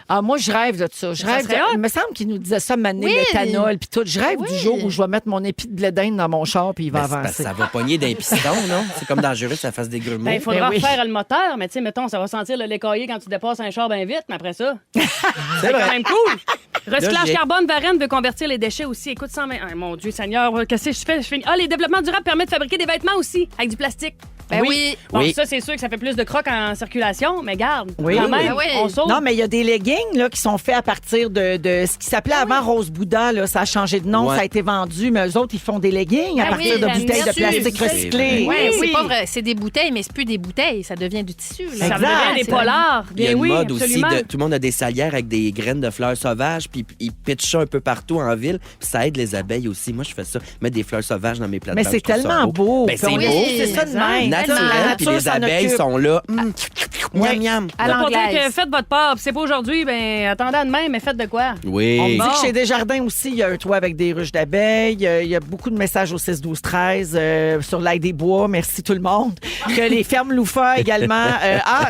Ah, moi, je rêve de ça. Je Ça rêve. serait hot. Il me semble qu'il nous disait ça, maner Oui. l'éthanol puis tout. Je rêve Oui. du jour où je vais mettre mon épi de blé d'Inde dans mon char puis il va Ben, c'est parce que avancer. ça va pogner d'un piston, non? C'est comme dangereux, ça fasse des grumeaux. Ben, il faudra Ben oui. refaire le moteur, mais tu sais, mettons, ça va sentir le lait caillé quand tu dépasses un char bien vite, mais après ça, c'est c'est quand vrai. même cool. Recyclage Logique. carbone, Varenne veut convertir les déchets aussi. Écoute, 120. Ah, mon Dieu Seigneur, qu'est-ce que je fais? Je finis. Ah, les développements durables permettent de fabriquer des vêtements aussi, avec du plastique. Ben oui. Bon, Oui. ça, c'est sûr que ça fait plus de crocs en circulation, mais garde, Oui. quand même, Ben oui. on sauve. Non, mais il y a des leggings là, qui sont faits à partir de ce qui s'appelait avant Rose Bouddha. Là, ça a changé de nom, Ouais. ça a été vendu, mais eux autres, ils font des leggings à Ah partir oui, de la bouteilles de tissu, plastique c'est recyclées. Oui, Oui. c'est pas vrai. C'est des bouteilles, mais c'est plus des bouteilles. Ça devient du tissu. Là. Ça Exact. devient des C'est polars. Il y a Bien une oui, mode absolument. aussi de tout le monde a des salières avec des graines de fleurs sauvages, puis ils pitchent ça un peu partout en ville, puis ça aide les abeilles aussi. Moi, je fais ça, mettre des fleurs sauvages dans mes plates. Mais c'est tellement beau. Ben, c'est Puis on beau. est- C'est ça de même. Naturel, La puis nature les s'en abeilles occupe. sont là. Miam, miam. À Ça pour dire l'anglaise. que faites votre part. Puis c'est pas aujourd'hui, ben attendez à demain, mais faites de quoi? Oui. On me dit Bon. que chez Desjardins aussi, il y a un toit avec des ruches d'abeilles. Il y a beaucoup de messages au 6-12-13 sur l'ail des bois. Merci tout le monde. Que les fermes Loufa également.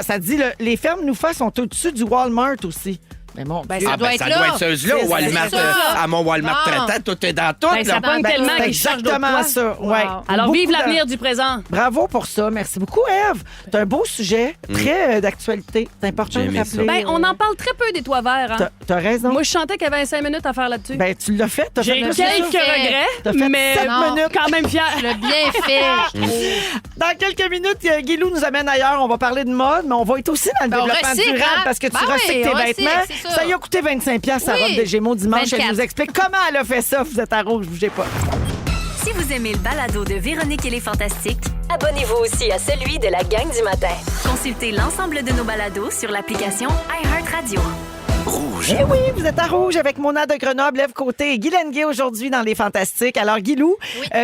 Ça dit, les fermes Loufa sont au-dessus du Walmart aussi. Mais bon, Ben, Dieu. ça doit être ça là. doit être ceux-là C'est au Walmart. ça. À mon Walmart Bon. traitant, tout est dans tout. Ben, ça là. pogne tellement c'est qu'ils cherchent d'autres exactement quoi. ça. Ouais. Alors, Beaucoup vive de- l'avenir du présent. Bravo pour ça. Merci beaucoup, Ève. C'est un beau sujet, très d'actualité. C'est important J'ai de aimé rappeler. Ben, on en parle très peu des toits verts. Hein? T'as raison. Moi, je chantais qu'il y avait 5 minutes à faire là-dessus. Ben, tu l'as fait. T'as fait J'ai plus quelques que ça. regrets, T'as fait mais 7 Non. minutes. quand même fier. Le bien fait. Dans quelques minutes, Guilou nous amène ailleurs. On va parler de mode, mais on va être aussi dans le Ben, on développement recycle, durable hein? parce que tu Ben oui, recycles tes on recycle, vêtements. c'est ça. Y a coûté 25$ sa Oui. robe des Gémeaux dimanche. 24. Elle nous explique comment elle a fait ça. Vous êtes à rouge, bougez pas. Si vous aimez le balado de Véronique et les Fantastiques, Abonnez-vous aussi à celui de la gang du matin. consultez l'ensemble de nos balados sur l'application iHeartRadio. Eh oui, vous êtes à rouge avec Mona de Grenoble, Ève Côté et Guy Lenguet aujourd'hui dans Les Fantastiques. Alors, Guilou,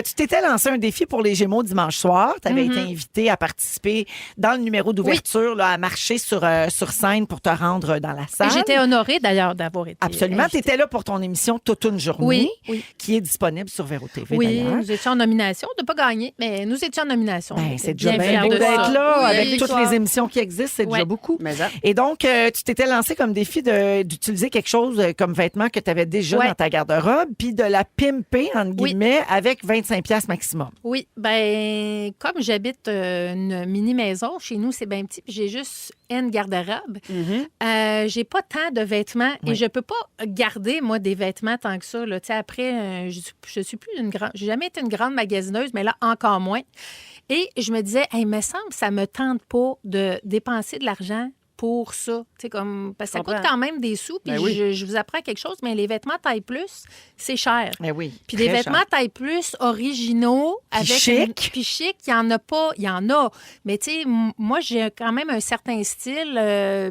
tu t'étais lancé un défi pour les Gémeaux dimanche soir. Tu avais été invité à participer dans le numéro d'ouverture, là, à marcher sur scène pour te rendre dans la salle. Et j'étais honorée d'ailleurs d'avoir été. Absolument. Tu invitée. étais là pour ton émission Toute une journée, Oui, oui. qui est disponible sur Véro TV. Oui, d'ailleurs. nous étions en nomination. De pas gagner, mais nous étions en nomination. Ben, On c'est était déjà bien fiers beau de d'être ça. là Oui, avec toutes soir. les émissions qui existent. C'est déjà Ouais. beaucoup. Mais ça. Et donc, tu t'étais lancé comme défi d'utiliser quelque chose comme vêtement que tu avais déjà Ouais. dans ta garde-robe, puis de la pimper, entre Oui. guillemets, avec 25$ maximum. Oui, ben comme j'habite une mini-maison, chez nous, c'est bien petit, puis j'ai juste une garde-robe. J'ai pas tant de vêtements et je peux pas garder, moi, des vêtements tant que ça. Là. Tu sais, après, je suis plus une grande... J'ai jamais été une grande magasineuse, mais là, encore moins. Et je me disais, hey, il me semble que ça me tente pas de dépenser de l'argent pour ça. Parce que ça coûte comprends. quand même des sous. Puis Ben oui. je vous apprends quelque chose, mais les vêtements taille plus, c'est cher. Ben oui. Puis des très vêtements cher. taille plus originaux. Puis avec chic. Puis chic, il n'y en a pas. Il y en a. Mais tu sais, moi, j'ai quand même un certain style.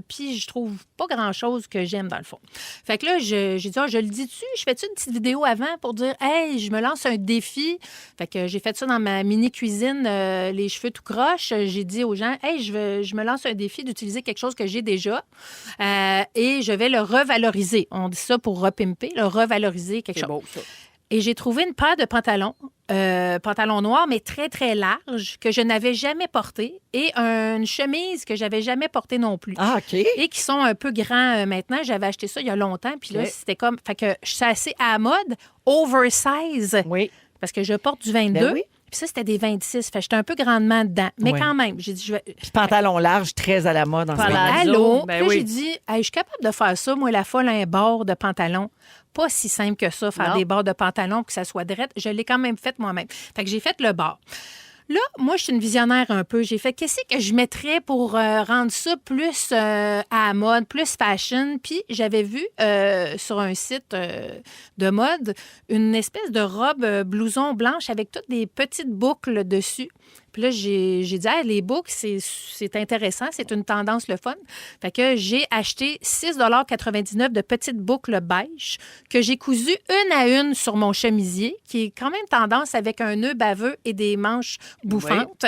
Puis je trouve pas grand-chose que j'aime dans le fond. Fait que là, j'ai dit, je le dis-tu? Je fais-tu une petite vidéo avant pour dire, hey, je me lance un défi. Fait que j'ai fait ça dans ma mini-cuisine, les cheveux tout croche. J'ai dit aux gens, hey, je me lance un défi d'utiliser quelque chose que j'ai déjà et je vais le revaloriser. On dit ça pour repimper, le revaloriser quelque chose. beau, ça. Et j'ai trouvé une paire de pantalons noirs, mais très, très larges, que je n'avais jamais portés, et une chemise que j'avais jamais portée non plus. Ah, OK. Et qui sont un peu grands maintenant. J'avais acheté ça il y a longtemps, puis là, OK. c'était comme... Fait que je suis assez à la mode, oversize, Oui. parce que je porte du 22. Ben oui. Puis ça, c'était des 26. Fait que j'étais un peu grandement dedans. Mais Ouais. quand même, j'ai dit, je vais... Puis pantalon large, très à la mode en ce Pas moment. la- Allô? Ben Puis là, oui. j'ai dit, hey, je suis capable de faire ça, moi, la folle, un bord de pantalon. Pas si simple que ça, faire Non. des bords de pantalon pour que ça soit drette. Je l'ai quand même fait moi-même. Fait que j'ai fait le bord. Là, moi, je suis une visionnaire un peu. J'ai fait, qu'est-ce que je mettrais pour rendre ça plus à la mode, plus fashion? Puis j'avais vu sur un site de mode une espèce de robe blouson blanche avec toutes des petites boucles dessus. Puis là, j'ai dit, hey, les boucles, c'est intéressant, c'est une tendance le fun. Fait que j'ai acheté 6,99 $ de petites boucles beige que j'ai cousues une à une sur mon chemisier, qui est quand même tendance avec un nœud baveux et des manches bouffantes.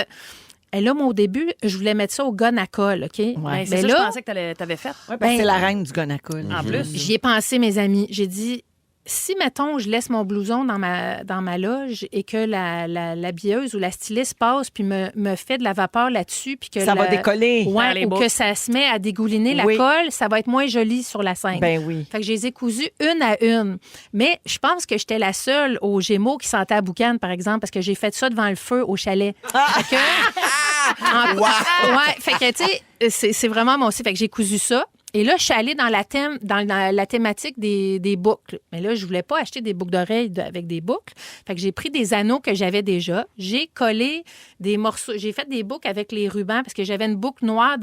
Et là, moi, au début, je voulais mettre ça au gun à colle, OK? Ouais. Ben, c'est Mais ça, là, je pensais que t'avais fait. Ouais, parce que c'est Ben- la reine du gonacol. En plus. j'y ai pensé, mes amis. J'ai dit, si, mettons, je laisse mon blouson dans ma loge et que l'habilleuse ou la styliste passe puis me fait de la vapeur là-dessus, puis que Ça va décoller. Faire Ouais, les ou boucles. que ça se met à dégouliner la Oui. colle, ça va être moins joli sur la scène. Ben oui. Fait que je les ai cousues une à une. Mais je pense que j'étais la seule aux Gémeaux qui sentait à boucan, par exemple, parce que j'ai fait ça devant le feu au chalet. Fait que... Ouais, fait que, tu sais, c'est vraiment mon style. Fait que j'ai cousu ça. Et là, je suis allée dans la thématique des boucles. Mais là, je voulais pas acheter des boucles d'oreilles avec des boucles. Fait que j'ai pris des anneaux que j'avais déjà. J'ai collé des morceaux. J'ai fait des boucles avec les rubans parce que j'avais une boucle noire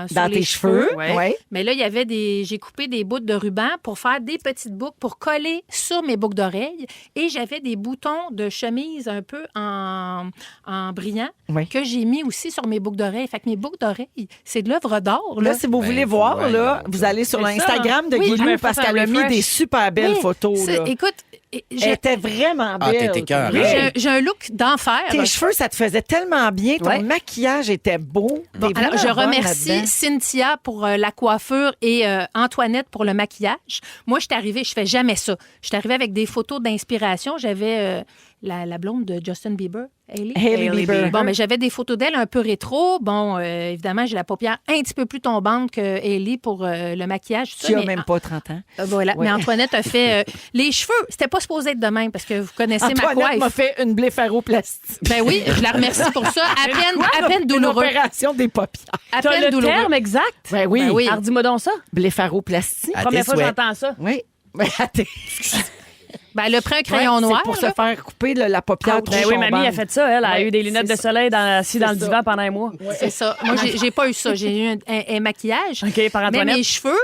sur Dans les tes cheveux. Ouais. Ouais. mais là, il y avait j'ai coupé des bouts de ruban pour faire des petites boucles pour coller sur mes boucles d'oreilles. Et j'avais des boutons de chemise un peu en brillant Oui. que j'ai mis aussi sur mes boucles d'oreilles. Fait que mes boucles d'oreilles, c'est de l'œuvre d'or. Là. Là, si vous Ben, voulez voir, voyons là, donc. vous allez sur C'est l'Instagram de ça. Oui, je Guilou me parce fais un qu'elle a mis refresh. des super belles Oui, photos. Là. Écoute, Elle j'ai était vraiment Ah, belle. t'étais cœur, Oui. hein? j'ai un look d'enfer. Tes cheveux, ça te faisait tellement bien. Ton Ouais. maquillage était beau. Bon, T'es alors, je vraiment bonne remercie là-dedans. Cynthia pour la coiffure et Antoinette pour le maquillage. Moi, je suis arrivée, je fais jamais ça. Je suis arrivée avec des photos d'inspiration. J'avais la blonde de Justin Bieber, Hailey. Hailey Bieber. Bon, mais j'avais des photos d'elle un peu rétro. Bon, évidemment, j'ai la paupière un petit peu plus tombante que Hailey pour le maquillage. tout ça, Tu n'as mais même pas 30 ans. Voilà. Ouais. Mais Antoinette a fait les cheveux. C'était pas supposé être de même parce que vous connaissez ma Antoinette m'a coiffe. fait une blépharoplastie. Ben oui, je la remercie pour ça. À peine Une douloureux. opération des paupières. À T'as peine le douloureux. terme exact? Ben oui. Ben oui. Alors, dis-moi donc ça. Blépharoplastie. À Première tes fois que souhaits. j'entends ça. Oui. Ben, attends. Ben, elle a pris un crayon Ouais, noir. C'est pour là. se faire couper la paupière trop Ben oui, mamie tombante. a fait ça. Elle a Ouais, eu des lunettes c'est de soleil assis dans le ça. divan pendant un mois. C'est ça. Moi, j'ai pas eu ça. J'ai eu un maquillage. OK, par Mais Antoinette. mes cheveux,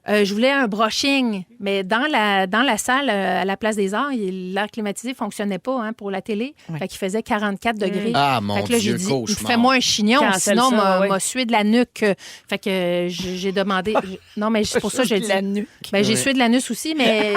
je voulais un brushing. Mais dans la salle, à la Place des Arts, l'air climatisé fonctionnait pas hein, pour la télé. Ouais. Fait qu'il faisait 44 degrés. Ah, mon Fait que là, Dieu, j'ai dit, cauchemar. fais-moi un chignon, Cancelle sinon ça, ouais. m'a sué de la nuque. Fait que j'ai demandé... Non, mais c'est pour ça que j'ai dit... La nuque. Ben, j'ai Ouais. sué de l'anus aussi, mais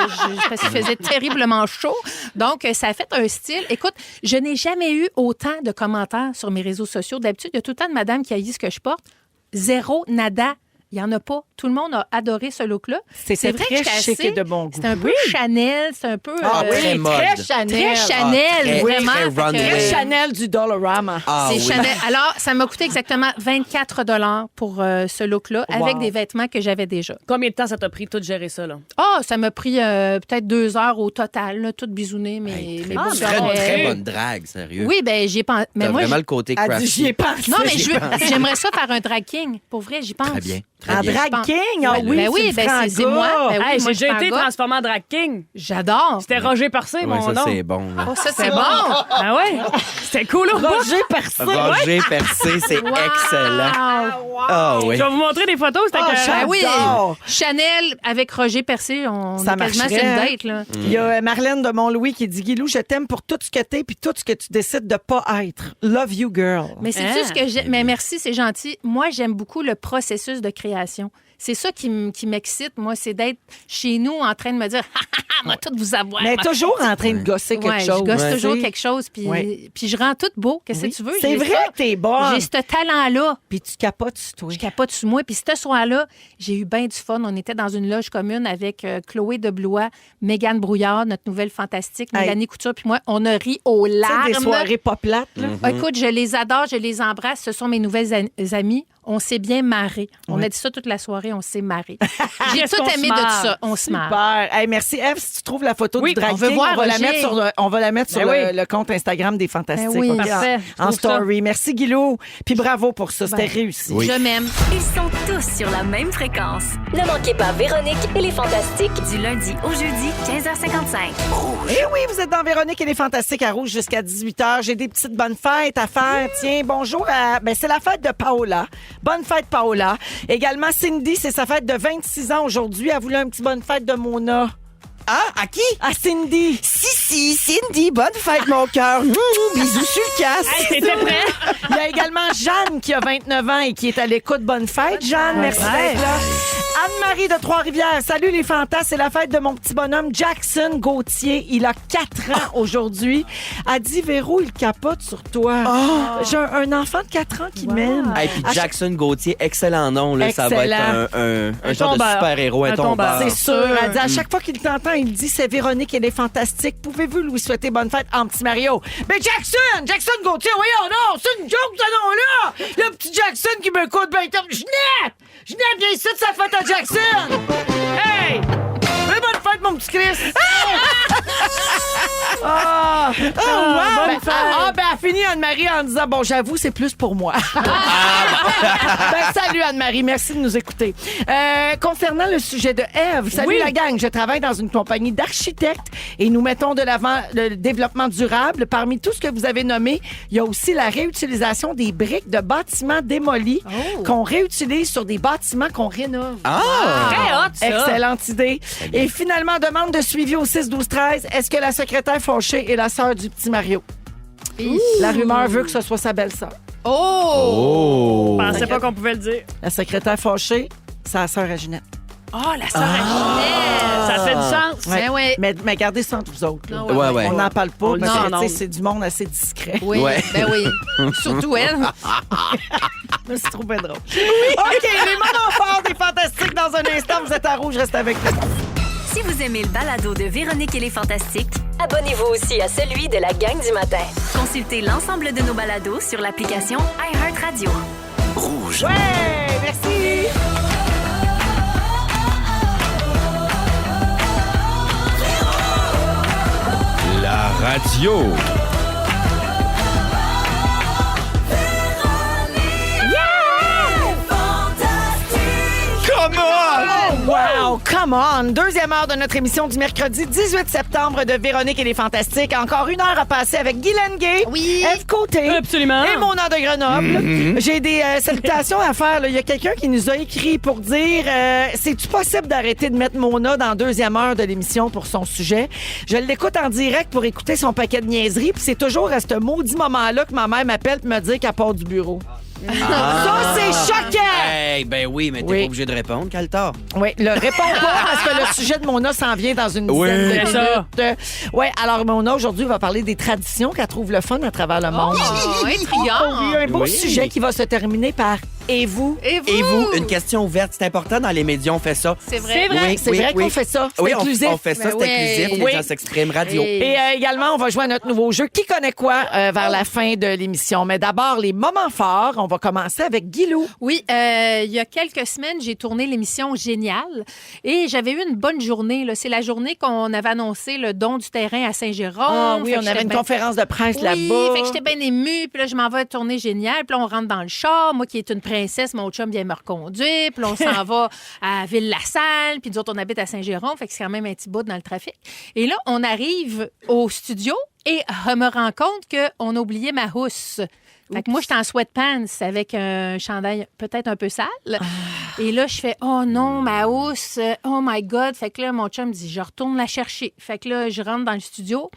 parce qu'il faisait terriblement chaud. Donc, ça a fait un style. Écoute, je n'ai jamais eu autant de commentaires sur mes réseaux sociaux. D'habitude, il y a tout le temps de madame qui haït ce que je porte. Zéro, nada. Il n'y en a pas. Tout le monde a adoré ce look-là. C'était vrai que très j'étais chic assez- et de bon goût. C'est un peu Chanel, c'est un peu... Ah, très mode. Très Chanel. très Chanel, très- vraiment. très Fait que- runway. Très Chanel du Dollarama. Ah, c'est oui. Chanel. Alors, ça m'a coûté exactement 24 $ pour ce look-là, Wow. avec des vêtements que j'avais déjà. Combien de temps ça t'a pris tout de gérer ça, là? Ah, ça m'a pris peut-être 2 heures au total, là, tout bisouné, mais Très, boucles très, d'oreilles. très bonne drague, sérieux. Oui, ben j'y ai pensé. Mais T'as moi, vraiment le côté Elle dit, crafty. j'y ai pensé. non, mais j'aimerais ça faire un drag king. Pour vrai, j'y pense. Très bien. En Très bien. drag king? Ah oui, Ben tu oui, le ferais en c'est gars. moi. Ben oui, Hey, moi, j'ai je fais déjà été un gars. transformé en drag king. J'adore. C'était Roger Percé, Ouais, mon ça, nom. c'est bon. là. Oh, ça, c'est C'est bon. bon. Ah ouais? C'était cool au bout. Roger Percé. Roger Percé, c'est excellent. Ah oui. Je vais vous montrer des photos. C'était Ah, écœurant. Ben oui. J'adore. Chanel avec Roger Percé, on Ça est quasiment marcherait, sur une hein? date, là. Il y a Marlène de Montlouis qui dit Guilou, je t'aime pour tout ce que t'es puis tout ce que tu décides de pas être. Love you, girl. Mais c'est Hein? ce que j'aime. Mais merci, c'est gentil. Moi, j'aime beaucoup le processus de création. C'est ça qui m'excite, moi, c'est d'être chez nous en train de me dire, on va tout vous avoir. Mais toujours en train de gosser quelque Ouais, chose. je gosse Ouais. toujours Tu sais. quelque chose, puis Ouais. puis je rends tout beau. Qu'est-ce que Oui. tu veux? C'est J'ai vrai ça. que t'es bonne. J'ai ce talent-là. Puis tu capotes sur toi. Je capote sur moi. Puis ce soir-là, j'ai eu bien du fun. On était dans une loge commune avec Chloé Deblois, Mégane Brouillard, notre nouvelle fantastique, Hey. Mélanie Couture, puis moi. On a ri aux Tu sais, larmes. des soirées pas plates, là. Ah, écoute, je les adore, je les embrasse. Ce sont mes nouvelles amies. On s'est bien marré. On a dit ça toute la soirée, on s'est marré. J'ai Qu'est-ce tout qu'on aimé se de marre? ça. On se marre. Super. Hey, merci, Eve. Si tu trouves la photo Oui, du drag on veut king, voir on va la Roger. mettre sur on va la mettre sur Ben oui. le compte Instagram des Fantastiques. Ben oui. OK, Parfait. Je En trouve ça. story. Merci, Guilou. Puis bravo pour ça. C'était réussi. Oui. Je m'aime. Ils sont tous sur la même fréquence. Ne manquez pas Véronique et les Fantastiques. Du lundi au jeudi, 15h55. Eh oui, vous êtes dans Véronique et les Fantastiques à Rouge jusqu'à 18h. J'ai des petites bonnes fêtes à faire. Tiens, bonjour. C'est la fête de Paola. Bonne fête, Paola. Également, Cindy, c'est sa fête de 26 ans aujourd'hui. Elle voulait un petit bonne fête de Mona. Ah, à qui? À Cindy. Si, Cindy, bonne fête, mon cœur. Bisous sur le casque. Hey, t'étais prêt? Il y a également Jeanne qui a 29 ans et qui est à l'écoute. Bonne fête, Jeanne. Merci d'être là. Anne-Marie de Trois-Rivières. Salut les fantas. C'est la fête de mon petit bonhomme Jackson Gauthier. Il a 4 ans aujourd'hui. Elle dit, Véro, il capote sur toi. J'ai un enfant de 4 ans qui m'aime. Et puis Jackson Gauthier, excellent nom. Là, ça va Excellent. être un genre de tombeur. super-héros, un Un tombeur. tombeur. C'est sûr. Elle dit, à chaque fois qu'il t'entend, il dit, c'est Véronique, elle est fantastique. Pouvez-vous lui souhaiter bonne fête en petit Mario? Mais Jackson Gauthier, voyons, non, c'est une joke, ce nom-là. Le petit Jackson qui me coûte ben comme Jeanette, viens ici de sa fête à Jackson. Hey! Mais bonne fête, mon petit Chris. Bonne fête. Elle finit Anne-Marie en disant, bon, j'avoue, c'est plus pour moi. Salut Anne-Marie, merci de nous écouter. Concernant le sujet de Ève, salut la gang, je travaille dans une compagnie d'architectes et nous mettons de l'avant le développement durable. Parmi tout ce que vous avez nommé, il y a aussi la réutilisation des briques de bâtiments démolis qu'on réutilise sur des bâtiments qu'on rénove. Très hot, ça. Excellente idée. Et finalement, demande de suivi au 6-12-13. Est-ce que la secrétaire fâchée est la sœur du petit Mario? La rumeur veut que ce soit sa belle-sœur. Oh! Je pensais pas qu'on pouvait le dire. La secrétaire fâchée, c'est la sœur à Ginette. Oh, la sœur à Ginette. Ça fait du sens. Ben ouais. Mais gardez ça entre vous autres. Là. Ouais. On n'en parle pas le parce dit que en tu sais, ondes. c'est du monde assez discret. Oui, Ouais. ben oui. Surtout elle. Mais c'est trop bien drôle. OK, les moments forts des Fantastiques dans un instant. Vous êtes à Rouge, restez avec nous. Si vous aimez le balado de Véronique et les Fantastiques, Abonnez-vous aussi à celui de la gang du matin. consultez l'ensemble de nos balados sur l'application iHeartRadio. Ouais, merci. La radio. Come on! Wow, come on! Deuxième heure de notre émission du mercredi 18 septembre de Véronique et les Fantastiques. Encore une heure à passer avec Guy Lenguet, Oui. Ève Côté Absolument. et Mona de Grenoble. J'ai des salutations à faire. là. Il y a quelqu'un qui nous a écrit pour dire c'est-tu possible d'arrêter de mettre Mona dans deuxième heure de l'émission pour son sujet? Je l'écoute en direct pour écouter son paquet de niaiseries, puis c'est toujours à ce maudit moment-là que ma mère m'appelle et me dit qu'elle part du bureau. Ça, c'est choquant! Hey, ben oui, mais t'es Oui. pas obligé de répondre, Caltar. Oui, le réponds pas parce que le sujet de Mona s'en vient dans une dizaine de c'est ça. minutes. Oui, alors Mona, aujourd'hui, va parler des traditions qu'elle trouve le fun à travers le monde. Oh, intriguant. Il y a un beau Oui. sujet qui va se terminer par « Et vous? Et vous? Et vous, une question ouverte, c'est important dans les médias, on fait ça. C'est vrai. Oui, C'est oui, vrai oui. qu'on fait ça. C'est Oui, inclusif. on fait ça, Ben c'est oui. inclusif, Oui. les gens s'expriment, radio. Et- Et également, on va jouer à notre nouveau jeu Qui connaît quoi vers la fin de l'émission. Mais d'abord, les moments forts. On va commencer avec Guilou. Oui, il y a quelques semaines, j'ai tourné l'émission Génial et j'avais eu une bonne journée. Là. C'est la journée qu'on avait annoncé le don du terrain à Saint-Jérôme. Ah oui, Fait que on avait j'étais une bien- conférence de presse Oui, là-bas. fait que j'étais bien émue. Puis là, je m'en vais tourner Génial. Puis là, on rentre dans le char. Moi qui est une princesse, mon chum vient me reconduire. Puis là, on s'en va à Ville-la-Salle. Puis nous autres, on habite à Saint-Jérôme. Fait que c'est quand même un petit bout dans le trafic. Et là, on arrive au studio et je me rends compte qu'on a oublié ma housse. Fait que moi, j'étais en sweatpants avec un chandail peut-être un peu sale. Et là, je fais « Oh non, ma housse! Oh my God! » Fait que là, mon chum me dit « Je retourne la chercher. » Fait que là, je rentre dans le studio.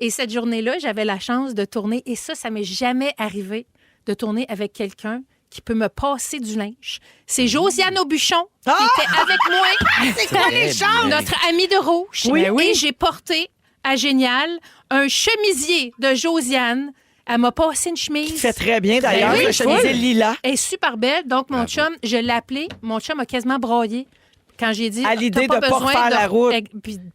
Et cette journée-là, j'avais la chance de tourner. Et ça m'est jamais arrivé de tourner avec quelqu'un qui peut me passer du linge. C'est Josiane Aubuchon qui était avec moi. C'est quoi les chances? Notre amie de rouge. Oui, oui. Et j'ai porté à Génial un chemisier de Josiane. Elle m'a passé une chemise. Qui fait très bien, d'ailleurs, Ben oui, le chemisier lilas. Elle est super belle. Donc, mon chum, je l'ai appelé. Mon chum a quasiment braillé quand j'ai dit À l'idée t'as de pas refaire la route.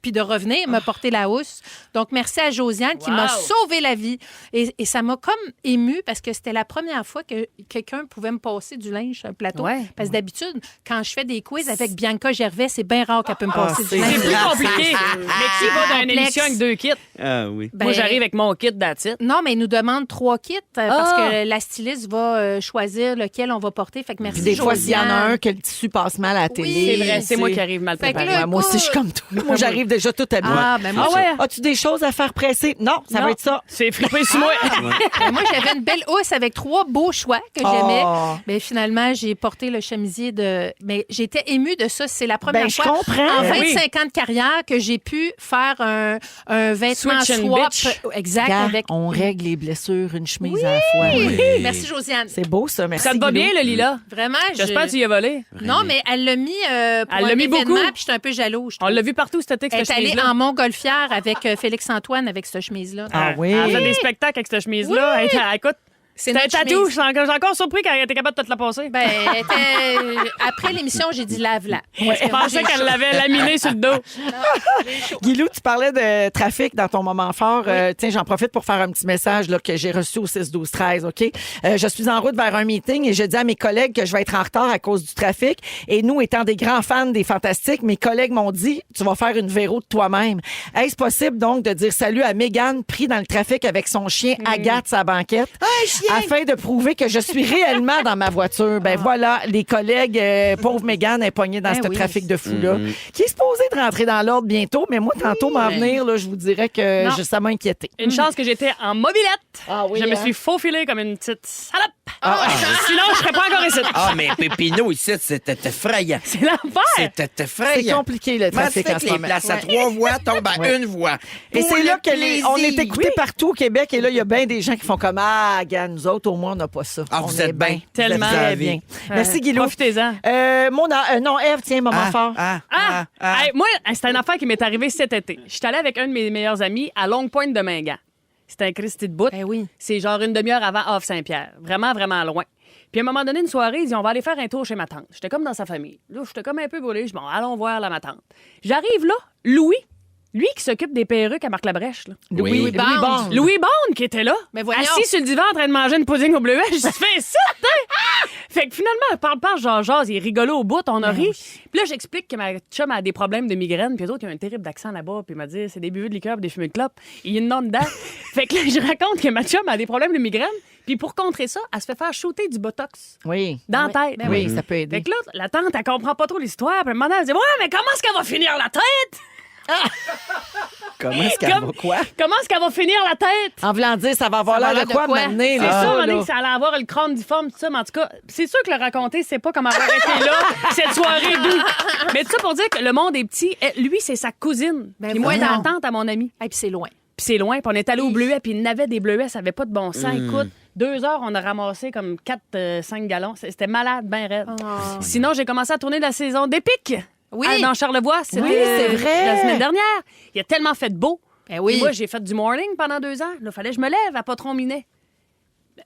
Puis de revenir, me porter la housse. Donc, merci à Josiane qui m'a sauvé la vie. Et ça m'a comme émue parce que c'était la première fois que quelqu'un pouvait me passer du linge sur un plateau. Ouais. Parce que d'habitude, quand je fais des quiz avec Bianca Gervais, c'est bien rare qu'elle peut me passer du c'est linge. C'est plus compliqué. Mais qui va dans une complexe. émission avec 2 kits? Ah oui. Ben, Moi, j'arrive avec mon kit d'attitude. Non, mais il nous demande 3 kits parce que la styliste va choisir lequel on va porter. Fait que merci, Puis des fois, s'il y en a Josiane. un que le tissu passe mal à la télé. C'est vrai, c'est moi qui arrive mal Fait que préparé. là, Ouais, moi aussi, je suis comme toi. Moi, j'arrive déjà tout habillée. Ah, ben moi, Ah ouais? As-tu des choses à faire presser? Non, ça Non. va être ça. C'est flippé sur moi. ben, moi, j'avais une belle housse avec 3 beaux choix que j'aimais. Oh. Mais finalement, j'ai porté le chemisier de... Mais j'étais émue de ça. C'est la première Ben, je fois comprends. en Ben 25 ans de carrière que j'ai pu faire un vêtement Switch and swap. bitch. Exact. Gars, Avec... on règle les blessures une chemise à la fois. Merci, Josiane. C'est beau, ça. Merci. Ça te va Guilou. bien, le lilas? Vraiment, J'espère que tu y as volé. Non, mais elle l'a mis pour Elle l'a un mis événement, beaucoup. puis j'étais un peu jaloux. je On trouve. l'a vu partout, cet été, avec Elle cette est allée chemise-là. en Montgolfière avec Félix-Antoine avec cette chemise-là. Ah oui. Elle fait des spectacles avec cette chemise-là. Oui. Écoute, C'est c'est un notre tatou. chemise. Je suis encore surpris qu'elle était capable de te la passer. Ben, après l'émission, j'ai dit lave-la. Je pensais qu'elle l'avait laminé sur le dos. Guilou, tu parlais de trafic dans ton moment fort. Tiens, j'en profite pour faire un petit message là, que j'ai reçu au 6-12-13, OK? Je suis en route vers un meeting et je dis à mes collègues que je vais être en retard à cause du trafic. Et nous, étant des grands fans des Fantastiques, mes collègues m'ont dit, tu vas faire une Véro de toi-même. Est-ce possible, donc, de dire salut à Mégane, pris dans le trafic avec son chien Agathe, sa banquette, afin de prouver que je suis réellement dans ma voiture? Ben voilà, les collègues, pauvre Mégane, est pognée dans Ben ce oui. trafic de fou-là, qui est supposé de rentrer dans l'ordre bientôt, mais moi, tantôt, m'en venir, là, je vous dirais que Non. ça m'a inquiété. Une chance que j'étais en mobilette. Ah oui, Je me hein? suis faufilée comme une petite salope. Sinon, je serais pas encore ici. Ah, mais Pépino, ici, c'était effrayant. C'est l'enfer. C'était C'est effrayant. compliqué, le Comment trafic ça en fait ce que les moment. places à 3 voies tombent à une voie? Et Pour c'est là le que on est plaisir. écouté partout au Québec et là, il y a bien des gens qui font comme « gars, nous autres, au moins, on n'a pas ça. Ah, On vous est êtes bien. Tellement. Vous êtes Très bien. Merci, Guilou. Profitez-en. Non, Ève, tiens, moment fort. Hey, moi, c'est une affaire qui m'est arrivée cet été. Je suis allée avec un de mes meilleurs amis à Longue Pointe de Mingan. C'était un Christy de bout. Ben oui. C'est genre une demi-heure avant Havre-Saint-Pierre. Vraiment, vraiment loin. Puis à un moment donné, une soirée, ils disent on va aller faire un tour chez ma tante. J'étais comme dans sa famille. Là, j'étais comme un peu brûlée. Je dis bon, allons voir là, ma tante. J'arrive là, Louis, lui qui s'occupe des perruques à Marc Labrèche. Là. Oui. Bond. Louis Bond qui était là, Mais voyons. assis sur le divan en train de manger une pudding au bleuet. Je dis fais ça, hein? Fait que finalement, parle, genre, il est rigolo au bout, on a ri. Puis là, j'explique que ma chum a des problèmes de migraine, puis les autres, ils ont un terrible accent là-bas, puis il m'a dit c'est des buveux de liqueur, puis des fumeux de clope. Il y a une non dedans. Fait que là, je raconte que ma chum a des problèmes de migraine, puis pour contrer ça, elle se fait faire shooter du botox Oui. dans la tête. Oui, ça peut aider. Fait que là, la tante, elle comprend pas trop l'histoire, puis elle me demande, elle dit ouais, mais comment est-ce qu'elle va finir la tête? Comment est-ce qu'elle va quoi? Comment est-ce qu'elle va finir la tête? En voulant dire, ça va avoir Ça va l'air de avoir quoi de quoi? m'amener, C'est là. ça, on là. dit que ça allait avoir le crâne difforme, tout ça, mais en tout cas, c'est sûr que le raconter, c'est pas comment avoir été là, cette soirée d'où. Mais tout ça pour dire que le monde est petit. Lui, c'est sa cousine. Ben Puis moi, voyons. c'est la tante à mon ami. Et puis c'est loin. Puis c'est loin, puis on est allé au bleuet, puis il n'avait des bleuets, ça avait pas de bon sens. Écoute, 2 heures, on a ramassé comme 4-5 gallons. C'était malade, ben raide. Sinon, j'ai commencé à tourner la saison d'Épique. Oui. Dans Charlevoix, c'était Oui, c'est vrai. la semaine dernière. Il a tellement fait beau. Ben oui. Et moi, j'ai fait du morning pendant 2 ans. Là, fallait que je me lève à Patron Minet.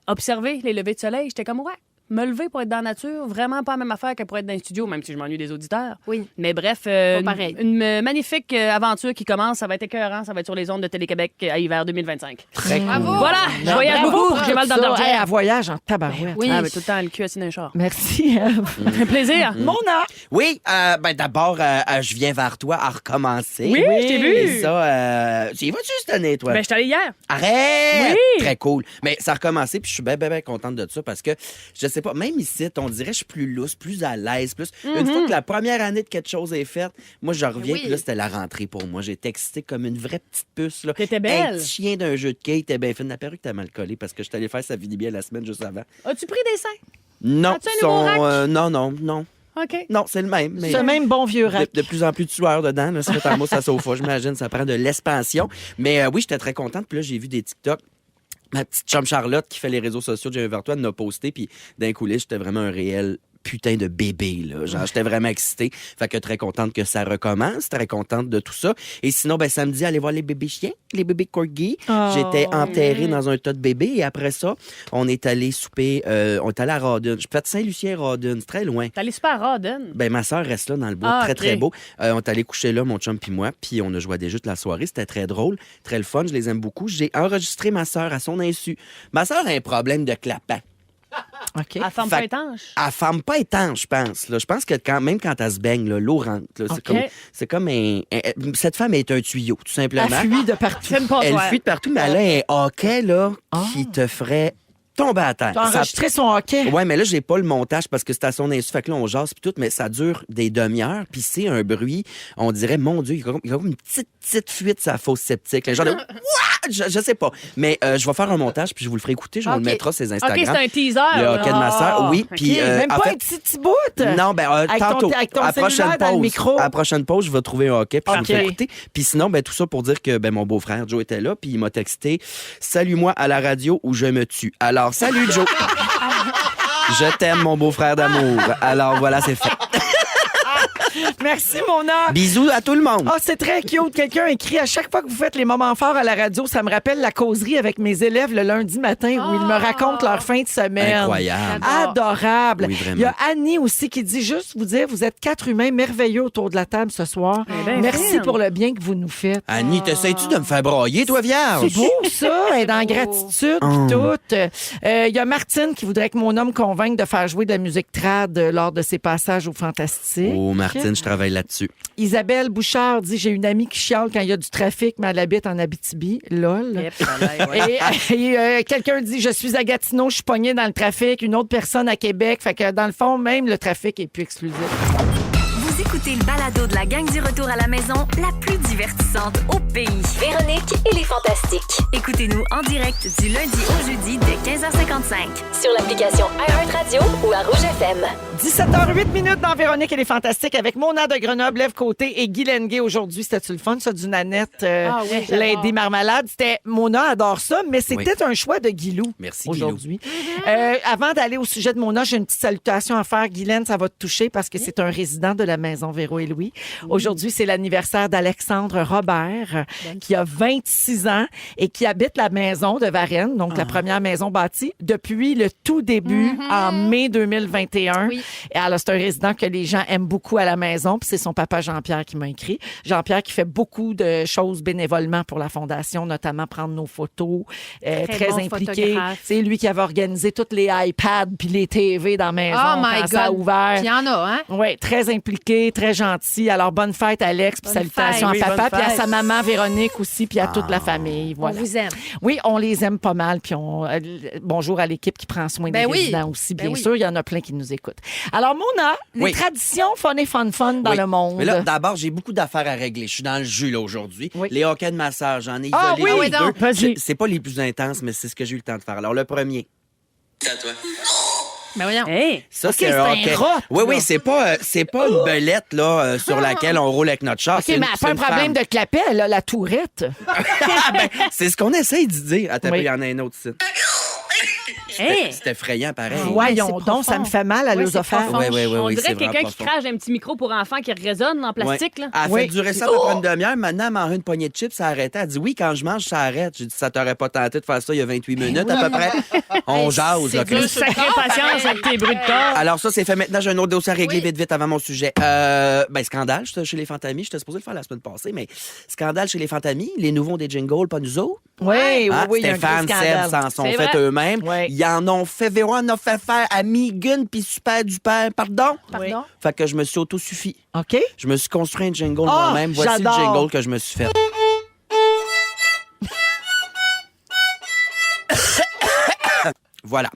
Observer les levées de soleil, j'étais comme, ouais, me lever pour être dans la nature, vraiment pas la même affaire que pour être dans un studio, même si je m'ennuie des auditeurs. Oui. Mais bref, pareil. une magnifique aventure qui commence. Ça va être écœurant. Ça va être sur les ondes de Télé-Québec à hiver 2025. Bravo. Voilà, je voyage Bravo beaucoup. pour J'ai mal dans ça. le Hey, dentier. elle voyage en tabarouette. Oui. Ah, mais tout le temps, le cul assis dans un char. Merci, Ève. Ça fait plaisir. Mona. Oui, ben d'abord, je viens vers toi à recommencer. Oui, je t'ai vu. Et ça, tu y vas-tu cette année, toi? Ben, je suis allée hier. Arrête! Oui. Très cool. Mais ça a recommencé, puis je suis bien content de ça parce que je sais sais pas. Même ici, on dirait que je suis plus lousse, plus à l'aise. Une fois que la première année de quelque chose est faite, moi, je reviens, Oui. puis là, c'était la rentrée pour moi. J'étais excitée comme une vraie petite puce. Là. T'étais belle. Un petit chien d'un jeu de quai, t'es bien fine. La perruque t'a mal collé parce que je suis allée faire sa vie bien la semaine juste avant. As-tu pris des seins? Non, As-tu un nouveau rack? non. OK. Non, c'est le même. Mais Ce même bon vieux rack. de plus en plus de sueur dedans. Là, se fait en mousse à sofa, j'imagine. Ça prend de l'expansion. Mais oui, j'étais très contente. Puis là, j'ai vu des TikTok. Ma petite chum Charlotte qui fait les réseaux sociaux de J'ai un vers toi, elle en a posté. Puis d'un coup, là, j'étais vraiment un réel putain de bébé, là. Genre, j'étais vraiment excitée. Fait que très contente que ça recommence, très contente de tout ça. Et sinon, ben, samedi, aller voir les bébés chiens, les bébés corgis. Oh. J'étais enterrée dans un tas de bébés. Et après ça, on est allé souper, on est allé à Rawdon. Je peux être Saint-Lucien-Rawdon, c'est très loin. T'es allé super à Rawdon. Ben, ma sœur reste là dans le bois, Ah, très, ok. très beau. On est allé coucher là, mon chum puis moi, puis on a joué à des jeux toute la soirée. C'était très drôle, très le fun, je les aime beaucoup. J'ai enregistré ma sœur à son insu. Ma sœur a un problème de clapant. OK. À forme Fait- pas étanche. Elle ferme pas étanche, je pense. Là. Je pense que même quand elle se baigne, là, l'eau rentre. Là. OK. C'est comme cette femme est un tuyau, tout simplement. Elle fuit de partout. C'est une passoire. Elle fuit de partout, mais elle a un hockey là, qui te ferait tomber à terre. T'as Ça- enregistré son hockey. Ouais, mais là, j'ai pas le montage parce que c'est à son insu. Fait que là, on jase puis tout, mais ça dure des demi-heures. Puis c'est un bruit, on dirait, mon Dieu, il y a comme une petite fuite sur la fosse septique. Là, genre de... Ouah! Je sais pas. Mais je vais faire un montage puis je vous le ferai écouter. Je vous le OK. mettrai sur ses OK, Instagram. c'est un teaser. Le là. hockey de ma sœur, oui. OK. Puis, Même en pas fait- un petit bout. Non, ben Avec ton- tantôt. avec ton à la prochaine cellulaire dans le pause. micro. À la prochaine pause, je vais trouver un hockey puis je vous le OK. fais écouter. Puis sinon, ben tout ça pour dire que ben mon beau-frère Joe était là puis il m'a texté "Salue-moi à la radio ou je me tue." Alors, salut Joe. Je t'aime mon beau-frère d'amour. Alors voilà, c'est fait. Merci, Mona. Bisous à tout le monde. Ah, c'est très cute. Quelqu'un écrit à chaque fois que vous faites les moments forts à la radio, ça me rappelle la causerie avec mes élèves le lundi matin où ils me racontent leur fin de semaine. Incroyable. Adorable. Oui, vraiment. Il y a Annie aussi qui dit juste vous dire vous êtes 4 humains merveilleux autour de la table ce soir. ben, Merci fine. pour le bien que vous nous faites. Annie, t'essayes-tu de me faire broyer, toi, vierge? C'est beau, ça. Elle est dans la gratitude pis tout. Il y a Martine qui voudrait que mon homme convainque de faire jouer de la musique trad lors de ses passages au Fantastique. Oh, Martine, je travaille là-dessus. Isabelle Bouchard dit j'ai une amie qui chiale quand il y a du trafic, mais elle habite en Abitibi. Lol. Yep, ouais. Et quelqu'un dit je suis à Gatineau, je suis pognée dans le trafic. Une autre personne à Québec. Fait que dans le fond, même le trafic est plus exclusif. Vous écoutez le balado de la gang du retour à la maison, la plus divertissante au pays. Véronique et les Fantastiques. Écoutez-nous en direct du lundi au jeudi dès 15h55. Sur l'application iHeartRadio ou à Rouge FM. 17h08 dans Véronique et les Fantastiques avec Mona de Grenoble, Ève Côté et Guy Lenguet aujourd'hui. C'était-tu le fun, ça, du Nanette, Ah oui, j'adore. Lady Marmalade? C'était Mona adore ça, mais c'était un choix de Guilou Merci, Guilou. aujourd'hui. Avant d'aller au sujet de Mona, j'ai une petite salutation à faire. Guylaine, ça va te toucher parce que c'est un résident de la maison Véro et Louis. Aujourd'hui, c'est l'anniversaire d'Alexandre Robert, qui a 26 ans et qui habite la maison de Varennes, donc la première maison bâtie, depuis le tout début, en mai 2021. Oui. Et alors, c'est un résident que les gens aiment beaucoup à la maison. Puis c'est son papa Jean-Pierre qui m'a écrit. Jean-Pierre qui fait beaucoup de choses bénévolement pour la Fondation, notamment prendre nos photos. Très bon impliqué. photographe. C'est lui qui avait organisé toutes les iPads puis les TV dans la maison Oh my quand ça a God. ouvert. Puis il y en a, hein? Oui, très impliqué, très gentil. Alors, bonne fête, Alex, puis Bonne salutations fête. à Oui, papa, bonne puis à fête. sa maman Véronique aussi, puis à toute la famille. Voilà. On vous aime. Oui, on les aime pas mal, puis bonjour à l'équipe qui prend soin des Ben oui. résidents aussi, bien Ben oui. sûr. Il y en a plein qui nous écoutent. Alors, Mona, les Oui. traditions fun et fun dans Oui. le monde. Mais là, d'abord, j'ai beaucoup d'affaires à régler. Je suis dans le jus, là, aujourd'hui. Oui. Les hockey de massage, j'en ai Ah isolé oui, les donc. deux. Vas-y. C'est pas les plus intenses, mais c'est ce que j'ai eu le temps de faire. Alors, le premier, C'est à toi. Ben voyons. Hey! ça, Ok, c'est c'est un un hockey. rot, Oui, là. oui, c'est pas une belette là, sur laquelle on roule avec notre char. OK, mais elle n'a pas un problème de clapet, elle a la tourette. C'est ce qu'on essaye d'y dire. Attends, Oui. il y en a un autre site. Hey! C'est effrayant, pareil. Voyons c'est donc, profond. ça me fait mal à Oui, l'œsophage. c'est profond. Oui, oui, oui, On oui, dirait c'est quelqu'un vraiment qui profond. crache un petit micro pour enfants qui résonne en plastique. Ouais. Là. Elle a Oui. fait durer ça à peu près une demi-heure. Maintenant, elle mange une poignée de chips, ça a arrêté. Elle dit oui, quand je mange, ça arrête. J'ai dit, ça t'aurait pas tenté de faire ça il y a 28 minutes à peu près. On jase, là, c'est dur, Chris. ça. Sacrée patience avec tes bruits de corps. Alors ça, c'est fait. Maintenant, j'ai un autre dossier à régler Oui. vite avant mon sujet. Scandale chez les Fantamis. J'étais supposé le faire la semaine passée, mais scandale chez les Fantamis. Les nouveaux ont des jingles, pas nous autres. Oui, oui, Hein? oui, il y a un gros Stéphane, Seb scandale. s'en sont C'est fait vrai. eux-mêmes. Ouais. Ils en ont fait, Véro en a fait faire à Megan puis Super Duper. Pardon? Pardon? Fait que je me suis autosuffi. OK? Je me suis construit un jingle Ah, moi-même. Voici le j'adore. jingle que je me suis fait. Voilà.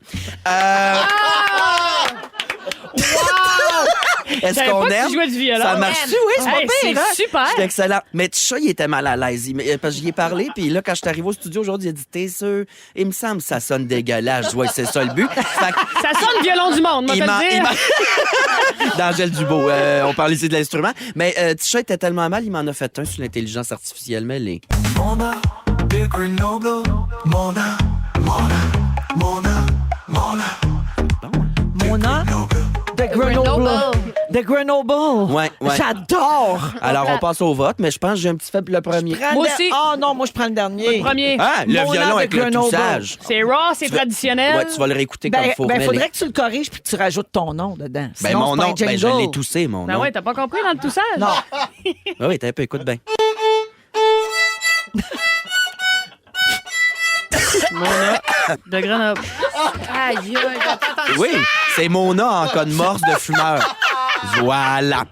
Est-ce savais qu'on pas que aime? tu jouais du violon. Ça marche. Oui, c'est pas Hey, pire, hein? c'est super. C'est excellent. Mais Tisha, il était mal à l'aise. Parce que j'y ai parlé, puis là, quand je suis arrivé au studio aujourd'hui, il a dit, t'es sûr? Il me semble que ça sonne dégueulasse. Je vois que c'est ça le but. Fait que Ça sonne violon du monde, moi, te il m'a- le dire. D'Angèle Dubois. On parle ici de l'instrument. Mais Tisha était tellement mal, il m'en a fait un sur l'intelligence artificielle. Mais les... Mona, de Grenoble. Mona, Mona, Mona de Grenoble. De Grenoble. Ouais. J'adore. Alors, on passe au vote, mais je pense que j'ai un petit fait pour le premier. Moi aussi. Oh non, moi, je prends le dernier. Le premier. Ah, le Mona violon de avec le Grenoble. toussage. C'est raw, c'est traditionnel. Ouais, tu vas le réécouter comme Ben, il faut. ben, mais faudrait les- que tu le corriges puis que tu rajoutes ton nom dedans. Ben, Sinon, mon c'est pas nom, un ben, je jingle. l'ai toussé, mon Ben nom. ouais, t'as pas compris dans le toussage? Non. Ah oui, t'as un peu, écoute bien. Mona de Grenoble. Aïe, aïe, j'ai pas entendu Oui, c'est Mona en cas de morse de fumeur. Voilà.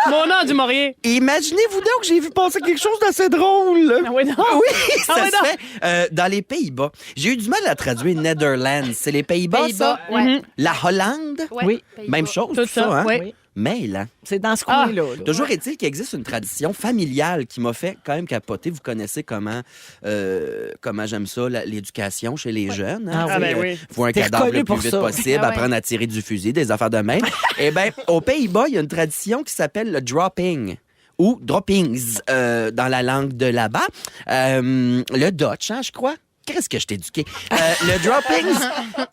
Mona du Maurier. Imaginez-vous donc que j'ai vu passer quelque chose d'assez drôle. Ah oui, non. Oui, ça Ah oui, se non. fait dans les Pays-Bas. J'ai eu du mal à traduire Netherlands. C'est les Pays-Bas, ça? Pays-Bas, ouais. La Hollande? Ouais, Oui. Pays-Bas. Même chose, Tout tout ça, ça, hein? oui. Mais là, C'est dans ce Ah. coin-là. là. toujours est-il qu'il existe une tradition familiale qui m'a fait quand même capoter. Vous connaissez comment j'aime ça, l'éducation chez les jeunes. Hein? Ah oui. Ah ben oui. Faut un T'es cadavre reconnu le plus pour vite ça. possible, Ah ouais. apprendre à tirer du fusil, des affaires de même. Eh bien, aux Pays-Bas, il y a une tradition qui s'appelle le dropping. Ou droppings dans la langue de là-bas. Le Dutch, hein, je crois. Qu'est-ce que je t'ai éduqué? Le droppings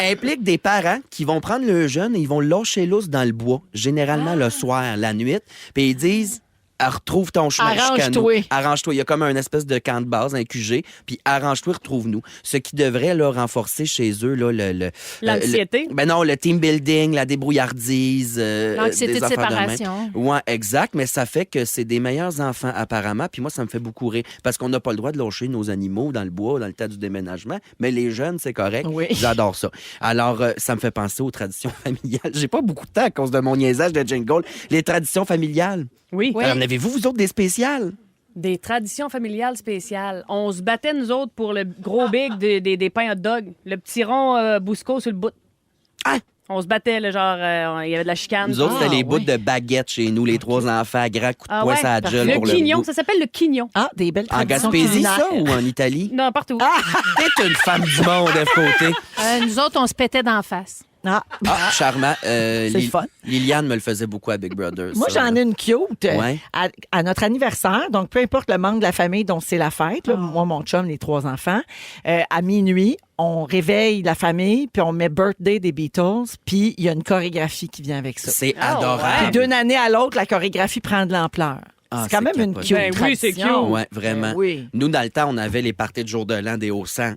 implique des parents qui vont prendre le jeune et ils vont le lâcher lousse dans le bois, généralement le soir, la nuit, puis ils disent... retrouve ton chemin jusqu'à nous. Arrange-toi. Arrange-toi. Il y a comme un espèce de camp de base, un QG, puis arrange-toi, retrouve-nous. Ce qui devrait là, renforcer chez eux là, L'anxiété? ben non, le team building, la débrouillardise. L'anxiété des de affaires même. séparation. Ouais, exact, mais ça fait que c'est des meilleurs enfants apparemment, puis moi ça me fait beaucoup rire parce qu'on n'a pas le droit de lâcher nos animaux dans le bois dans le temps du déménagement, mais les jeunes c'est correct. Oui. J'adore ça. Alors ça me fait penser aux traditions familiales. J'ai pas beaucoup de temps à cause de mon niaisage de jingle. Les traditions familiales. Oui. Oui. Alors, en avez-vous vous autres des spéciales? Des traditions familiales spéciales. On se battait, nous autres, pour le gros big des pains hot dog. Le petit rond Bousco sur le bout. Ah! On se battait, là, genre, il y avait de la chicane. Nous autres, c'était les bouts oui. de baguettes chez nous, les trois enfants, à grands coups de Ah poing ouais? sur la gueule Le pour quignon, le ça s'appelle le quignon. Ah, des belles En traditions Gaspésie, culinaires. ça, ou en Italie? Non, partout. T'es une femme du monde, FKT. Nous autres, on se pétait d'en face. Ah. Ah, charmant. C'est le fun. Liliane me le faisait beaucoup à Big Brother. Moi, ça, j'en là. ai une cute. Ouais. À notre anniversaire, donc peu importe le membre de la famille dont c'est la fête, là, moi, mon chum, les 3 enfants, à minuit, on réveille la famille, puis on met Birthday des Beatles, puis il y a une chorégraphie qui vient avec ça. C'est Ah, adorable. Puis d'une année à l'autre, la chorégraphie prend de l'ampleur. Ah, c'est quand c'est même une capoté. cute Ben oui, c'est tradition. cute. Ouais, vraiment. oui. Nous, dans le temps, on avait les parties de jour de l'an des Hauts-Sangs,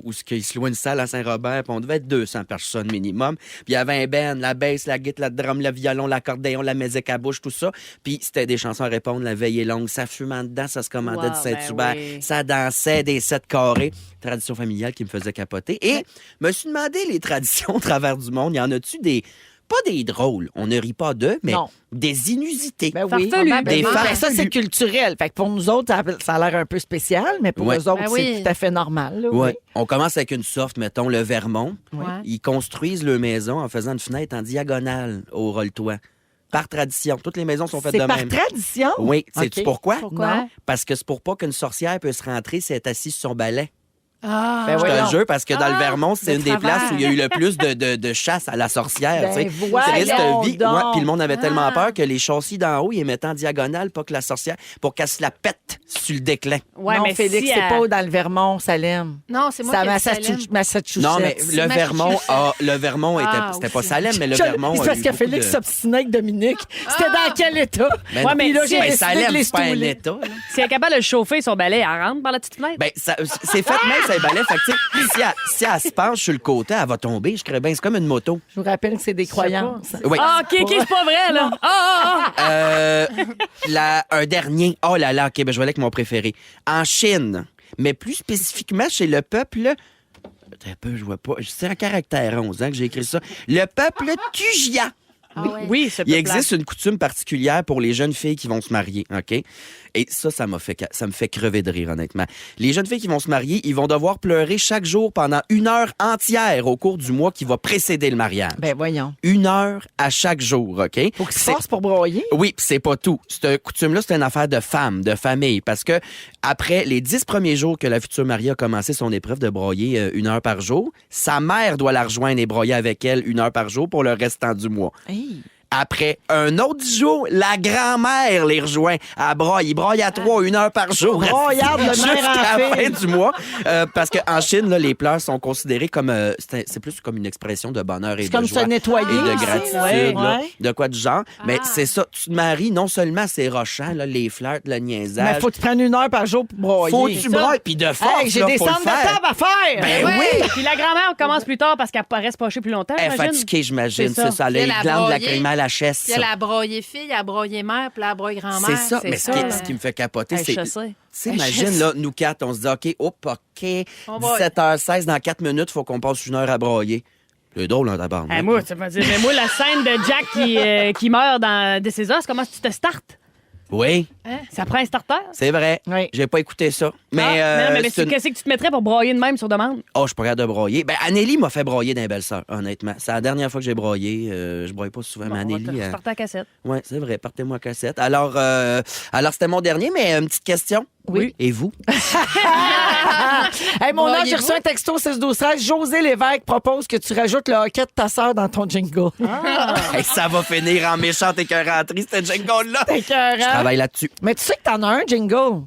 où il se louait une salle à Saint-Robert, puis on devait être 200 personnes minimum. Puis il y avait un band, la basse, la guitare, le drum, le violon, l'accordéon, la musique à bouche, tout ça. Puis c'était des chansons à répondre, la veille est longue, ça fumait en dedans, ça se commandait Wow, du Saint-Hubert, ben oui. ça dansait des 7 carrés. Tradition familiale qui me faisait capoter. Et me suis demandé les traditions au travers du monde. Y en a-tu des... Pas des drôles, on ne rit pas d'eux, mais Non. des inusités. Ben oui. Farfelu. Ben Des oui, ben farfelus. ça, c'est culturel. Fait que pour nous autres, ça a l'air un peu spécial, mais pour Ouais. eux autres, Ben oui. c'est tout à fait normal. là, Ouais. oui. On commence avec une soft, mettons, le Vermont. Ouais. Ils construisent leur maison en faisant une fenêtre en diagonale au roll-toit. Par tradition. Toutes les maisons sont faites C'est de par même. tradition? Oui. Sais-tu OK. pourquoi? Pourquoi? Non. Parce que c'est pour pas qu'une sorcière puisse rentrer si elle est assise sur son balai. Ah, Ben Je te voyons. le jure, parce que dans le Vermont, c'est de une des travers. places où il y a eu le plus de chasse à la sorcière. Ben tu sais. voyons Triste vie. donc. Ouais, puis le monde avait tellement Ah. peur que les châssis d'en haut, ils les mettaient en diagonale, pas que la sorcière, pour qu'elle se la pète sur le déclin. Ouais, non, mais Félix, si c'est elle- pas dans le Vermont, Salem. non, c'est moi C'est à qui ai dit Salem. Massachusetts. Non, mais le Vermont, Ah, c'était pas aussi. Salem, mais le Je- Vermont. c'est a parce eu que beaucoup Félix de- s'obstinait avec Dominique. C'était dans quel état? Ben, Ouais, mais Puis là, si- j'ai ben, décidé de Salem, les c'est pas un stouler. état. là. Si elle est capable de chauffer son balai, elle rentre par la petite fenêtre. Ben, c'est fait même, ça balai. Fait que, tu sais, si elle se penche sur le côté, elle va tomber. Je crée bien, c'est comme une moto. Je vous rappelle que c'est des croyances. Oui. Ah, OK, c'est pas vrai, là. Un dernier. Oh là là, OK, ben, je vais aller avec mon préféré. En Chine, mais plus spécifiquement chez le peuple. Attends un peu, je vois pas. C'est en caractère 11 que j'ai écrit ça. Le peuple Tujia. ouais. Oui, ce Il existe une coutume particulière pour les jeunes filles qui vont se marier, OK? Et ça me fait crever de rire, honnêtement. Les jeunes filles qui vont se marier, ils vont devoir pleurer chaque jour pendant 1 heure entière au cours du mois qui va précéder le mariage. Ben voyons. 1 heure à chaque jour, OK? Faut qu'ils se forcent pour broyer. Oui, pis c'est pas tout. Cette coutume-là, c'est une affaire de femme, de famille, parce que après les 10 premiers jours que la future mariée a commencé son épreuve de broyer 1 heure par jour, sa mère doit la rejoindre et broyer avec elle 1 heure par jour pour le restant du mois. Hey. Après un autre 10 jours, la grand-mère les rejoint. Elle broye. Il broye à 3, 1 heure par jour. Broyade de mère Jusqu'à en la fille. fin du mois. Parce qu'en Chine, là, les pleurs sont considérés comme... c'est plus comme une expression de bonheur et C'est de comme joie. se nettoyer. Et de aussi, gratitude, ouais. là, Ouais. de quoi du genre. Mais c'est ça, tu te maries, non seulement c'est rochant, là, les flirts, le Mais niaisage. faut que tu prennes 1 heure par jour pour broyer. Faut que tu broyes, puis de force, Hey, j'ai là, des faut le centres de faire. table à faire. Ben Ouais. oui! Puis la grand-mère commence plus tard parce qu'elle reste pochée plus longtemps, Elle est j'imagine. fatiguée, j'imagine. C'est ça. C'est ça. Elle a Puis les elle a glandes broyé. lacrymales à la chaise. Puis elle a broyé fille, elle a broyé mère, puis elle a broyé grand-mère. C'est ça. Mais ça. ce qui me fait capoter, Hey, c'est... je sais. Tu sais, imagine, là, nous quatre, on se dit, OK, On va- 17h16, dans 4 minutes, il faut qu'on passe 1 heure à broyer. C'est drôle, hein, d'abord. Hey, moi, tu vas dire, mais moi, la scène de Jack qui meurt dans This Is Us, comment tu te startes? Oui, Ça prend un starter? c'est vrai. Oui. J'ai pas écouté ça. Mais, non, mais c'est une- qu'est-ce que tu te mettrais pour broyer de même sur demande? Oh, je suis pas capable de broyer. Ben, Anneli m'a fait broyer d'un belle-sœur, honnêtement. C'est la dernière fois que j'ai broyé. Je broye pas souvent, mais Anneli... Starter à cassette. Oui, c'est vrai. Partez-moi à cassette. Alors c'était mon dernier, mais une petite question. Oui. Et vous? Hey, mon âge, j'ai Broyez-vous? reçu un texto 6-12-13. José Lévesque propose que tu rajoutes le hockey de ta sœur dans ton jingle. Hey, ça va finir en méchante écœuranterie, cette jingle-là. C'est écœurant. Je travaille là-dessus. Mais tu sais que t'en as un jingle.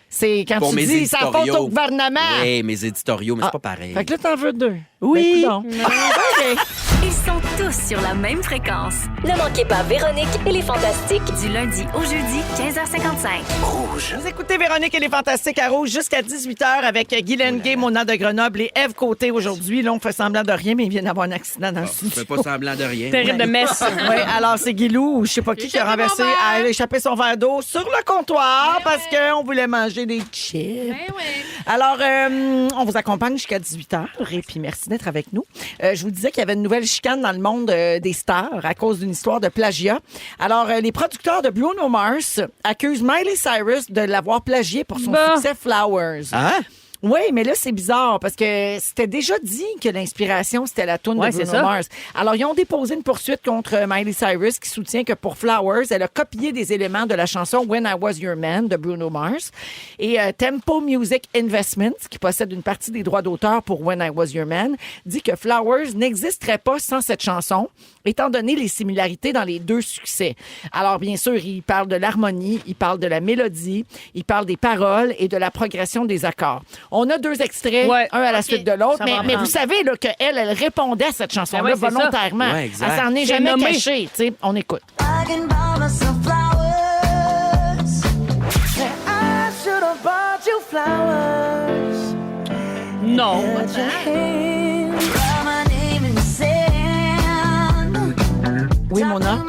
C'est quand Pour tu mes dis ça faute éditoriaux. au gouvernement. Oui, mes éditoriaux, mais Ah. c'est pas pareil. Fait que là, t'en veux 2. Oui. Ben, coudonc. OK. Ils sont tous sur la même fréquence. Ne manquez pas Véronique et les Fantastiques. Du lundi au jeudi, 15h55. Vous écoutez Véronique et les Fantastiques à Rouge jusqu'à 18h avec Guy Lenguet, Mona de Grenoble et Ève Côté aujourd'hui. Là, on fait semblant de rien, mais il vient d'avoir un accident dans le Je studio. fais pas semblant de rien. Terrible de messe. Oui, alors c'est Guilou ou je sais pas qui a renversé, a échappé son verre d'eau sur le comptoir parce qu'on voulait manger des chips. Ben oui. Alors, on vous accompagne jusqu'à 18h et puis merci d'être avec nous. Je vous disais qu'il y avait une nouvelle chicane dans le monde des stars à cause d'une histoire de plagiat. Alors, les producteurs de Bruno Mars accusent Miley Cyrus de l'avoir plagié pour son Bah. succès Flowers. Hein? Oui, mais là, c'est bizarre parce que c'était déjà dit que l'inspiration, c'était la toune Ouais, de c'est Bruno ça. Mars. Alors, ils ont déposé une poursuite contre Miley Cyrus qui soutient que pour Flowers, elle a copié des éléments de la chanson When I Was Your Man de Bruno Mars. Et Tempo Music Investments, qui possède une partie des droits d'auteur pour When I Was Your Man, dit que Flowers n'existerait pas sans cette chanson, étant donné les similarités dans les deux succès. Alors, bien sûr, il parle de l'harmonie, il parle de la mélodie, il parle des paroles et de la progression des accords. On a 2 extraits, Ouais. un à la suite de l'autre, Ça va en mais prendre. vous savez là, qu'elle, elle répondait à cette chanson-là Ben ouais, c'est ça. volontairement. Ouais, exact. Elle s'en est C'est jamais nommé. cachée. Tu sais, on écoute. I can buy myself flowers. I should have bought you flowers. Non. Put your hand, write my name in the sand. Oui, Mona.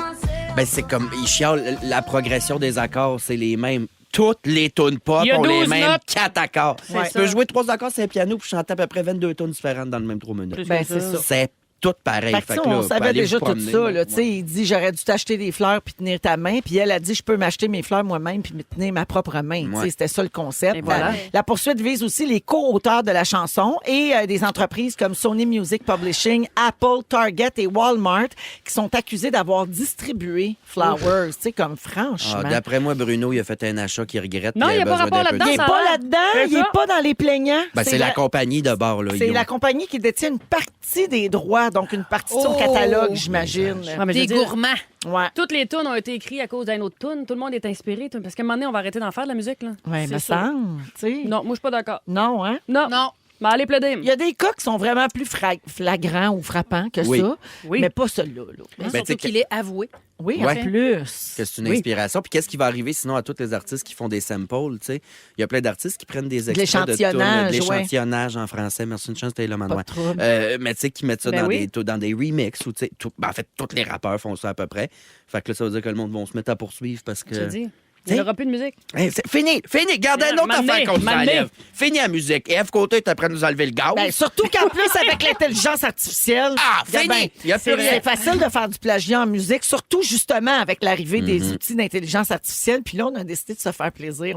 Ben, c'est comme, ils chialent, la progression des accords, c'est les mêmes. Toutes les tunes pop Il y a ont les 12 mêmes notes. 4 accords. C'est Tu ça. peux jouer 3 accords sur un piano puis chanter à peu près 22 tunes différentes dans le même 3 minutes. Ben, c'est ça. C'est tout pareil. Fait que, Fait tu que sais, là, on vous savait allez déjà vous tout promener, ça. là. Là, tu sais, il dit j'aurais dû t'acheter des fleurs puis tenir ta main. Puis elle a dit je peux m'acheter mes fleurs moi-même puis me tenir ma propre main. Tu sais, Ouais. c'était ça le concept. Et voilà. La poursuite vise aussi les co-auteurs de la chanson et des entreprises comme Sony Music Publishing, Apple, Target et Walmart qui sont accusés d'avoir distribué Flowers. Tu sais, comme franchement. Ah, d'après moi, Bruno, il a fait un achat qu'il regrette. Non, puis il y a avait pas besoin rapport d'un peu de il n'est ça temps. a pas l'air. là-dedans, C'est il n'est ça. pas dans les plaignants. Ben, c'est la compagnie de bord. Là. C'est Ils la ont- compagnie qui détient une partie des droits, donc une partie de son Oh! catalogue, j'imagine. Ah, mais je Des veux dire, gourmands. Ouais. toutes les tunes ont été écrites à cause d'une autre tune. Tout le monde est inspiré. Parce qu'à un moment donné, on va arrêter d'en faire de la musique. Là. Ouais, C'est me sûr. semble, tu sais. Non, moi, je suis pas d'accord. Non, hein? Non. Non. Mais allez plaider. Il y a des cas qui sont vraiment plus flagrants ou frappants que Oui. ça, Oui. mais pas celui-là. Là. Mais Ben, surtout tu sais qu'il est avoué. Oui, Ouais. en plus. Que c'est une Oui. inspiration. Puis qu'est-ce qui va arriver sinon à tous les artistes qui font des samples, tu sais? Il y a plein d'artistes qui prennent des extraits de l'échantillonnage, tunes, de l'échantillonnage en français. Merci une chance, Taylor Pas Manoir. de trouble. Mais tu sais, qui mettent ça Ben dans, oui. dans des remixes. Ou, tu sais, en fait, tous les rappeurs font ça à peu près. Fait que là, ça veut dire que le monde va se mettre à poursuivre parce Je te que... dis. Il n'y aura plus de musique. Hey, fini. Gardez une autre M'amener, affaire qu'on nous m'amener. enlève. Fini la musique. Et F. Côté est après de nous enlever le gaz. Ben, surtout qu'en plus, avec l'intelligence artificielle, fini. ben, Il y a plus rien. c'est facile de faire du plagiat en musique, surtout justement avec l'arrivée des outils d'intelligence artificielle. Puis là, on a décidé de se faire plaisir.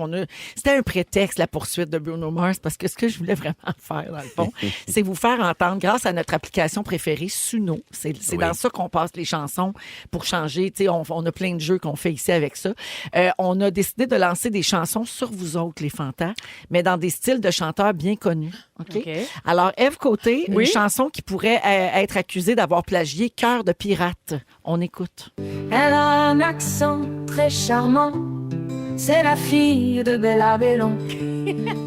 C'était un prétexte, la poursuite de Bruno Mars, parce que ce que je voulais vraiment faire, dans le fond, c'est vous faire entendre, grâce à notre application préférée, Suno. C'est dans ça qu'on passe les chansons pour changer. Tu sais, on a plein de jeux qu'on fait ici avec ça. On a décidé de lancer des chansons sur vous autres, les fantas, mais dans des styles de chanteurs bien connus. OK? Alors, Ève Côté, une chanson qui pourrait être accusée d'avoir plagié Cœur de pirate. On écoute. Elle a un accent très charmant. C'est la fille de Bella Bellon.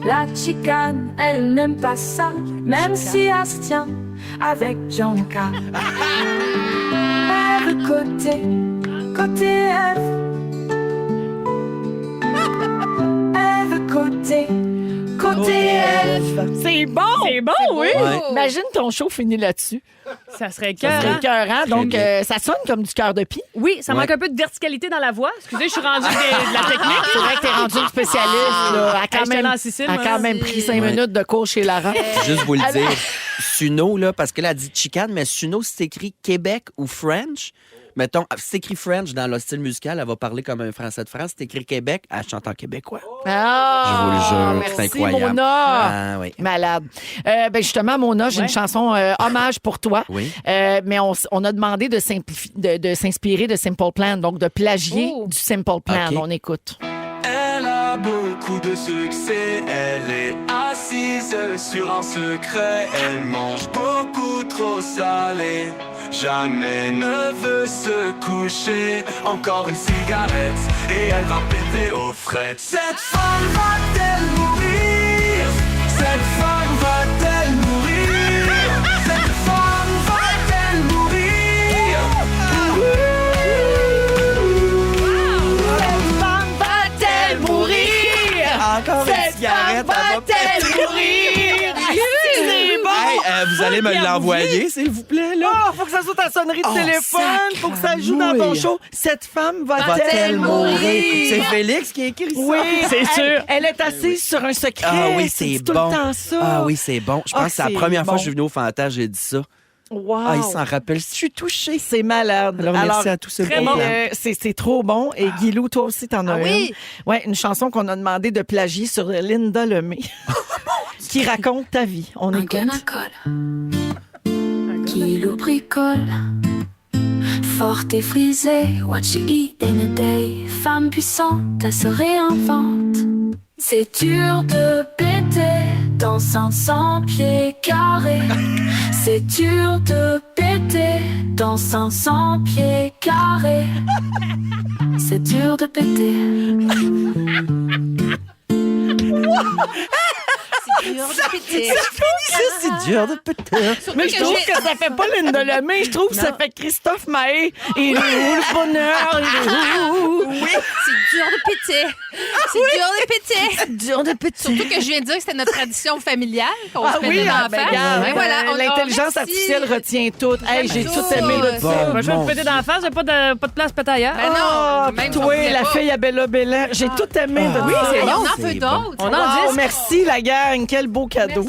La chicane, elle n'aime pas ça, même si elle se tient avec Gianca. Ève côté Ève. Ève côté Ève. C'est bon! C'est bon, oui. Ouais. Imagine ton show fini là-dessus. Ça serait C'est cœur. écœurant. Donc, ça sonne comme du cœur de pie. Oui, ça manque Ouais. un peu de verticalité dans la voix. Excusez, je suis rendue de la technique. C'est vrai que t'es rendu une spécialiste. Là. Elle a J'étais allée en Sicile, elle a moi. quand même pris 5 minutes de cours chez Lara. Juste vous le dire. Suno, là, parce qu'elle a dit chicane, mais Suno, c'est écrit Québec ou French. Mettons, c'est écrit French dans le style musical, elle va parler comme un Français de France. C'est écrit Québec, elle chante en québécois. Ah, Je vous le jure, c'est merci, incroyable. Mona. Ah oui. Malade. Ben justement, Mona, j'ai une chanson hommage pour toi. Oui. Mais on a demandé de s'inspirer de Simple Plan, donc de plagier Oh. du Simple Plan. OK. On écoute. Elle a beaucoup de succès, elle est assise sur un secret, elle mange beaucoup trop salé, jamais ne veut se coucher, encore une cigarette et elle va péter aux frettes. Cette femme va-t-elle mourir? Cette femme va-t-elle mourir? Cette femme va-t-elle mourir? Va-t-elle mourir? Encore une cigarette, va-t-elle mourir? C'est bon! Hey, vous allez me l'envoyer, s'il vous plaît, là? Oh, faut que ça saute à la sonnerie de téléphone. Faut que ça joue dans ton show. Cette femme va-t-elle mourir? C'est Félix qui a écrit ça? Oui, C'est sûr. Elle est assise sur un secret. Ah oui, Tu c'est dis tout bon. le temps ça. Ah oui, c'est bon. Je pense Ah, que c'est la c'est première fois bon. que je suis venu au Fantasme, j'ai dit ça. Wow. Ah, il s'en rappelle. Je suis touchée. C'est malade. Alors, merci à tous ces très bons bon. plans. C'est trop bon. Et Guilou, toi aussi, t'en as oui? une. Ouais, une chanson qu'on a demandé de plagier sur Linda Lemay, qui raconte ta vie. On Un écoute. gun à colle qui nous bricole. Forte et frisée, what you eat in a day. Femme puissante, elle se réinvente. C'est dur de péter dans 500 pieds carrés. C'est dur de péter dans 500 pieds carrés. C'est dur de péter. C'est dur de péter. Ça, c'est dur de péter. Mais je trouve que ça fait pas Linda Lemay, je trouve que ça fait Christophe Maé. Il est où le bonheur? Il est où? Oui. C'est dur de péter. C'est dur de péter. Dur de petit. Surtout que je viens de dire que c'était notre tradition familiale, qu'on Ah se oui, peignait ah, d'en ben, face. regarde, Ben voilà, on- l'intelligence merci. artificielle retient tout. Hey, j'ai J'aime tout tout. aimé de Bon. ça. Moi, je vais Bon. me péter d'en face, j'ai pas de place péter ailleurs. Ben non, Ah, même toi, si on voulait la pas. fille à Bella Bella. J'ai tout aimé de Oui, ça. c'est bon, on en c'est veut bon. d'autres. On en Wow, dit. merci la gang, quel beau cadeau.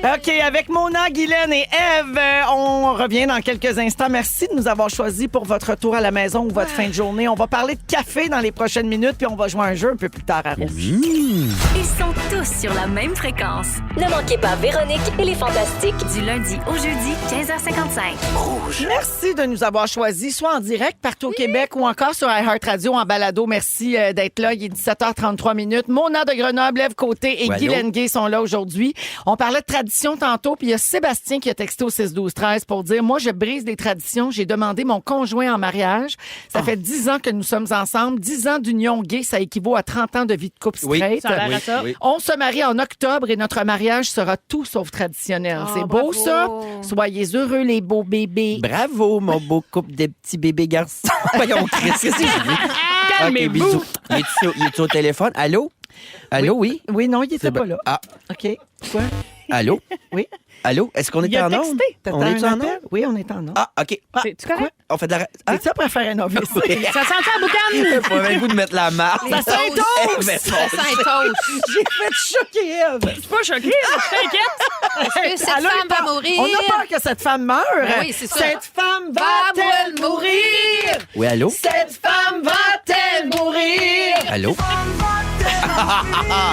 OK, avec Mona, Guylaine et Ève, on revient dans quelques instants. Merci de nous avoir choisis pour votre retour à la maison ou votre fin de journée. On va parler de café dans les prochaines minutes, puis on va jouer à un jeu un peu plus tard à Rouge. Ils sont tous sur la même fréquence. Ne manquez pas Véronique et les Fantastiques. Du lundi au jeudi, 15h55. Merci de nous avoir choisis, soit en direct partout au Québec ou encore sur iHeartRadio en balado. Merci d'être là. Il est 17h33 minutes. Mona de Grenoble, Ève Côté et Ouais, Guy allô? Lenguet sont là aujourd'hui. On parlait de tradition tantôt, puis il y a Sébastien qui a texté au 6-12-13 pour dire « Moi, je brise des traditions. J'ai demandé mon conjoint en mariage. Ça fait 10 ans que nous sommes ensemble. 10 ans d'union gay, ça équivaut à 30 ans de vie de couple Oui, straight. Ça a l'air à ça. oui. On se marie en octobre et notre mariage sera tout sauf traditionnel. Oh, C'est beau, bravo. ça? Soyez heureux, les beaux bébés. Bravo, mon beau couple de petits bébés garçons. Voyons, Chris, qu'est-ce que c'est? Calmez-vous. OK, bisous. Il est-tu au téléphone? Allô? Allô, oui? Oui, non, il était C'est pas bon. là. Ah, OK. Quoi? allô? Oui. Allô? Est-ce qu'on est Il a en onde? texté. T'attends On est un en appel? onde? Oui, on est en onde. Ah, OK. C'est-tu correct? On fait de la... Hein? C'est ça pour faire un AVC. Ça sent la boucane? Pas même le goût de mettre la marque. Ça sent Eh, toast! ben, Ça sent un toast. J'ai fait choquer Ève. Je suis pas choquée, je t'inquiète. Est-ce que cette Elle a femme va peur. mourir? On a peur que cette femme meure. Ben oui, c'est ça. Cette femme va-t-elle mourir? Oui, allô? Cette femme va-t-elle mourir? Allô?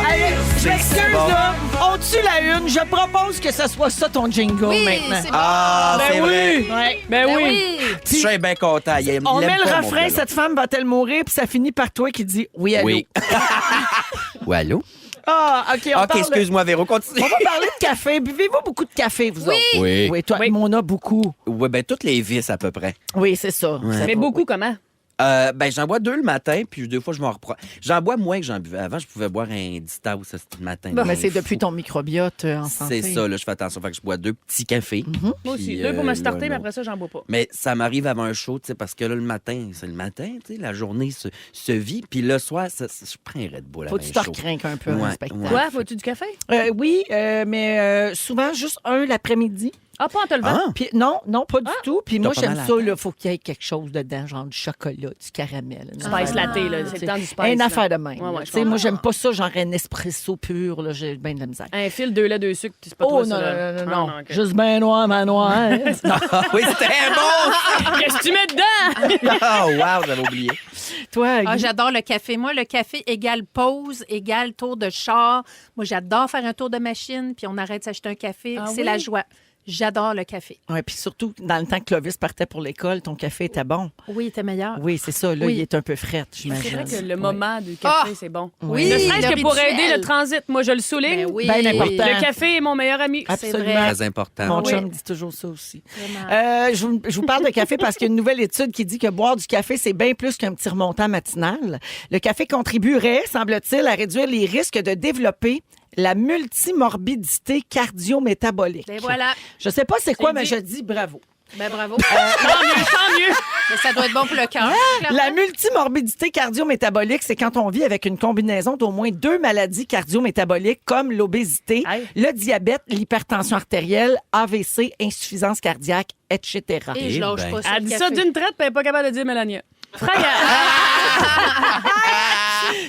Allez, je m'excuse, bon. là. On tue la une. Je propose que ce soit ça ton jingle Oui, maintenant. c'est bon. Ah, c'est vrai. Ouais. Ben Ben oui. oui. Je suis bien content. On met le refrain, cette femme va-t-elle mourir? Puis ça finit par toi qui dit oui, allô. Oui. Oui, allô? Ah, OK, on OK, parle... excuse-moi, Véro, continue. On va parler de café. Buvez-vous beaucoup de café, vous autres? Oui. Oui, toi, Oui. on a beaucoup. Oui, ben toutes les vis à peu près. Oui, c'est ça. Ça Mais va, beaucoup oui. comment? Ben, j'en bois 2 le matin, puis des fois, je m'en reprends. J'en bois moins que j'en buvais. Avant, je pouvais boire un 10 tasses le matin. Mais c'est depuis ton microbiote en santé. C'est ça, là, je fais attention. Fait que je bois 2 petits cafés. Moi aussi. Puis, 2 pour me starter, là, mais après ça, j'en bois pas. Mais ça m'arrive avant un show, tu sais, parce que là, le matin, c'est le matin, tu sais, la journée se vit. Puis le soir, je prends un Red Bull Faut que avant tu te un show. recrinques un peu en Ouais, spectacle. ouais. Quoi? Faut-tu du café? Oui, mais souvent juste un l'après-midi. Ah, pas en te levant? Ah! Puis non, pas du tout. Puis moi, pas j'aime mal à ça, la là, faut qu'il y ait quelque chose dedans, genre du chocolat, du caramel. une Spice affaire latte, de- là. C'est le temps du spice. Une là. affaire de même. Ouais, ouais, là. je Tu sais, moi, comprends. j'aime pas ça, genre un espresso pur, là, j'ai bien de la misère. Un fil, 2 laits, 2 sucres, puis c'est pas Oh toi, non, ça, là. non, Ah, non, ok. juste ben noir, manoir. Ah oui, c'était bon! Qu'est-ce que tu mets dedans? Oh, wow, j'avais oublié. Toi, Ah, Guy? j'adore le café. Moi, le café égale pause, égale tour de char. Moi, j'adore faire un tour de machine, puis on arrête de s'acheter un café. Ah c'est oui? la joie. J'adore le café. Ouais, puis surtout, dans le temps que Clovis partait pour l'école, ton café était bon. Oui, il était meilleur. Oui, c'est ça. Là, Oui. il est un peu fret, C'est j'imagine. vrai que le Ouais. moment du café, Ah! c'est bon. Oui, Ne serait-ce le que pour rituel. aider le transit, moi, je le souligne. Ben oui. Ben important. Le café est mon meilleur ami. Absolument. C'est vrai. Très important. Mon Oui. chum dit toujours ça aussi. Vraiment. Je vous parle de café parce qu'il y a une nouvelle étude qui dit que boire du café, c'est bien plus qu'un petit remontant matinal. Le café contribuerait, semble-t-il, à réduire les risques de développer la multimorbidité cardio-métabolique. Ben voilà. Je sais pas c'est quoi, C'est mais dit. je dis bravo. Ben bravo. Tant mieux. Mais ça doit être bon pour le cœur. La multimorbidité cardio-métabolique, c'est quand on vit avec une combinaison d'au moins 2 maladies cardio-métaboliques comme l'obésité, Aïe. le diabète, l'hypertension artérielle, AVC, insuffisance cardiaque, etc. Et je lâche ben. pas ça. Elle le dit café. ça d'une traite, puis elle n'est pas capable de dire Mélania. Frère,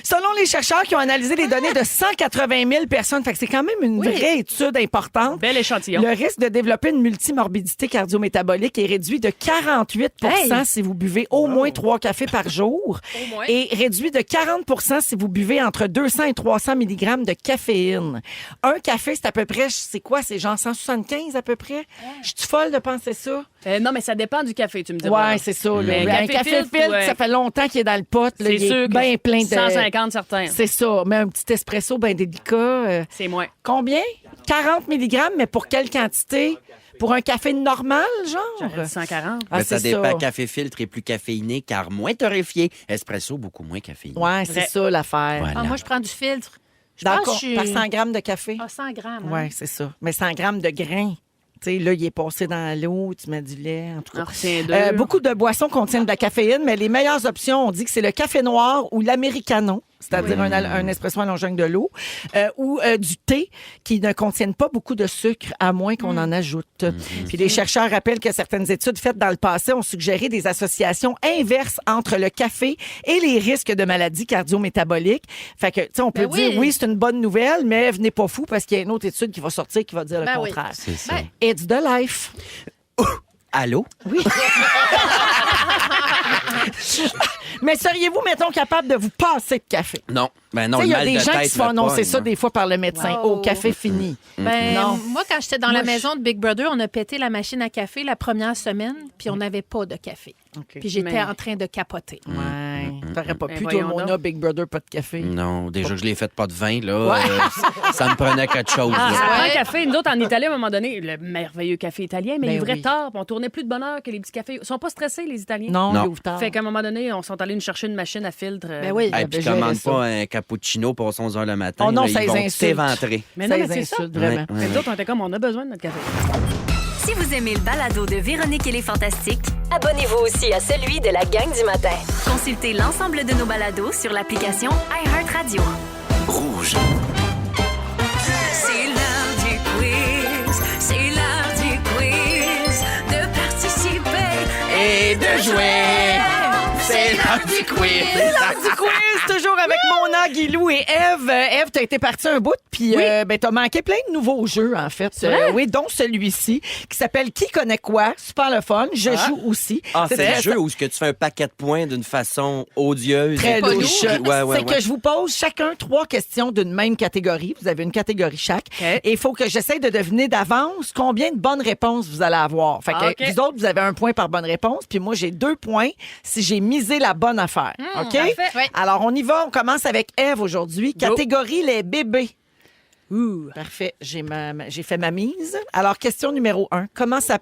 Selon les chercheurs qui ont analysé les données de 180 000 personnes, fait que c'est quand même une Oui. vraie étude importante. bel échantillon. Le risque de développer une multimorbidité cardio-métabolique est réduit de 48 Hey! si vous buvez au moins 3 cafés par jour Au moins. et réduit de 40 si vous buvez entre 200 et 300 mg de caféine. Un café, c'est à peu près, c'est quoi? C'est genre 175 à peu près? Je suis folle de penser ça? Non, mais ça dépend du café, tu me dis. Ouais, c'est ça. là. Mais Un café café filtre, filtre, ouais. ça fait longtemps qu'il est dans le pot. là. C'est Il est sûr que bien plein de... 150 certains. C'est ça. Mais un petit espresso bien délicat. C'est moins. Combien? 40 mg, mais pour quelle quantité? Pour un café normal, genre? 140. Ah, Mais ça c'est dépend. Café filtre est plus caféiné car moins torréfié. Espresso, beaucoup moins caféiné. Ouais, c'est Vrai. ça l'affaire. Voilà. Ah, moi, je prends du filtre. Je Dans pense le que je suis... Par 100 grammes de café? Ah, 100 grammes. hein. Oui, c'est ça. Mais 100 grammes de grains. Tu sais, là, il est passé dans l'eau, tu mets du lait, en tout cas. On retient deux. Beaucoup de boissons contiennent de la caféine, mais les meilleures options, on dit que c'est le café noir ou l'americano, c'est-à-dire un espresso allongé avec de l'eau, ou du thé qui ne contiennent pas beaucoup de sucre, à moins qu'on en ajoute. Puis les chercheurs rappellent que certaines études faites dans le passé ont suggéré des associations inverses entre le café et les risques de maladies cardio-métaboliques. Fait que, tu sais, on peut Ben oui. dire, oui, c'est une bonne nouvelle, mais venez pas fou parce qu'il y a une autre étude qui va sortir qui va dire le Ben oui. contraire. C'est ça. Ben, It's the life. Allô? Mais seriez-vous, mettons, capable de vous passer de café? Non. Ben non, Tu sais, le il y a mal des de gens tête qui se font me annoncer pogne, ça moi. des fois par le médecin. Wow. Oh, café fini. Ben, Non. moi, quand j'étais dans Moi, la maison de Big Brother, on a pété la machine à café la première semaine, puis on n'avait pas de café. OK. Puis j'étais Mais- en train de capoter. Ouais. T'aurais pas Ben, pu, toi, voyons Mona, donc. Big Brother, pas de café. Non, déjà que je l'ai fait pas de vin, là, ça me prenait quelque chose. Ah, là. ça prend Ouais. le café. Nous autres, en Italie, à un moment donné, le merveilleux café italien, mais Ben il ouvrait oui. tard. puis On tournait plus de bonne heure que les petits cafés. Ils sont pas stressés, les Italiens. Non, Non. il ouvre tard. Fait qu'à un moment donné, on sont allés nous chercher une machine à filtre. Ben oui. Hey, puis j'avais géré commande ça. pas un cappuccino pour 11 h le matin. Oh non, là, ça ils les vont insulte. t'éventrer. Mais non, Ça mais les c'est ça. insulte, vraiment. Ouais, Mais nous autres, on était comme, on a besoin de notre café. Si vous aimez le balado de Véronique et les Fantastiques, Abonnez-vous aussi à celui de la gang du matin. consultez l'ensemble de nos balados sur l'application iHeartRadio. Rouge. C'est l'heure du quiz. C'est l'heure du quiz. De participer Et de jouer. C'est l'heure du quiz. C'est l'heure du quiz, toujours avec Mona, Guilou et Ève. Ève, t'as été partie un bout, puis t'as manqué plein de nouveaux jeux, en fait. Oui, dont celui-ci, qui s'appelle Qui connaît quoi? Super le fun. Je joue aussi. Ah, c'est très le jeu où ce que tu fais un paquet de points d'une façon odieuse. Très et louche. Ouais. C'est que je vous pose chacun 3 questions d'une même catégorie. Vous avez une catégorie chaque. OK. Et il faut que j'essaie de deviner d'avance combien de bonnes réponses vous allez avoir. Fait que OK. vous autres, vous avez 1 point par bonne réponse, puis moi, j'ai 2 points si j'ai misé la bonne affaire. OK? parfait. Oui. Alors, on y va. On commence avec Ève aujourd'hui. Catégorie les bébés. Parfait. J'ai fait ma mise. Alors, question numéro 1. Comment ça...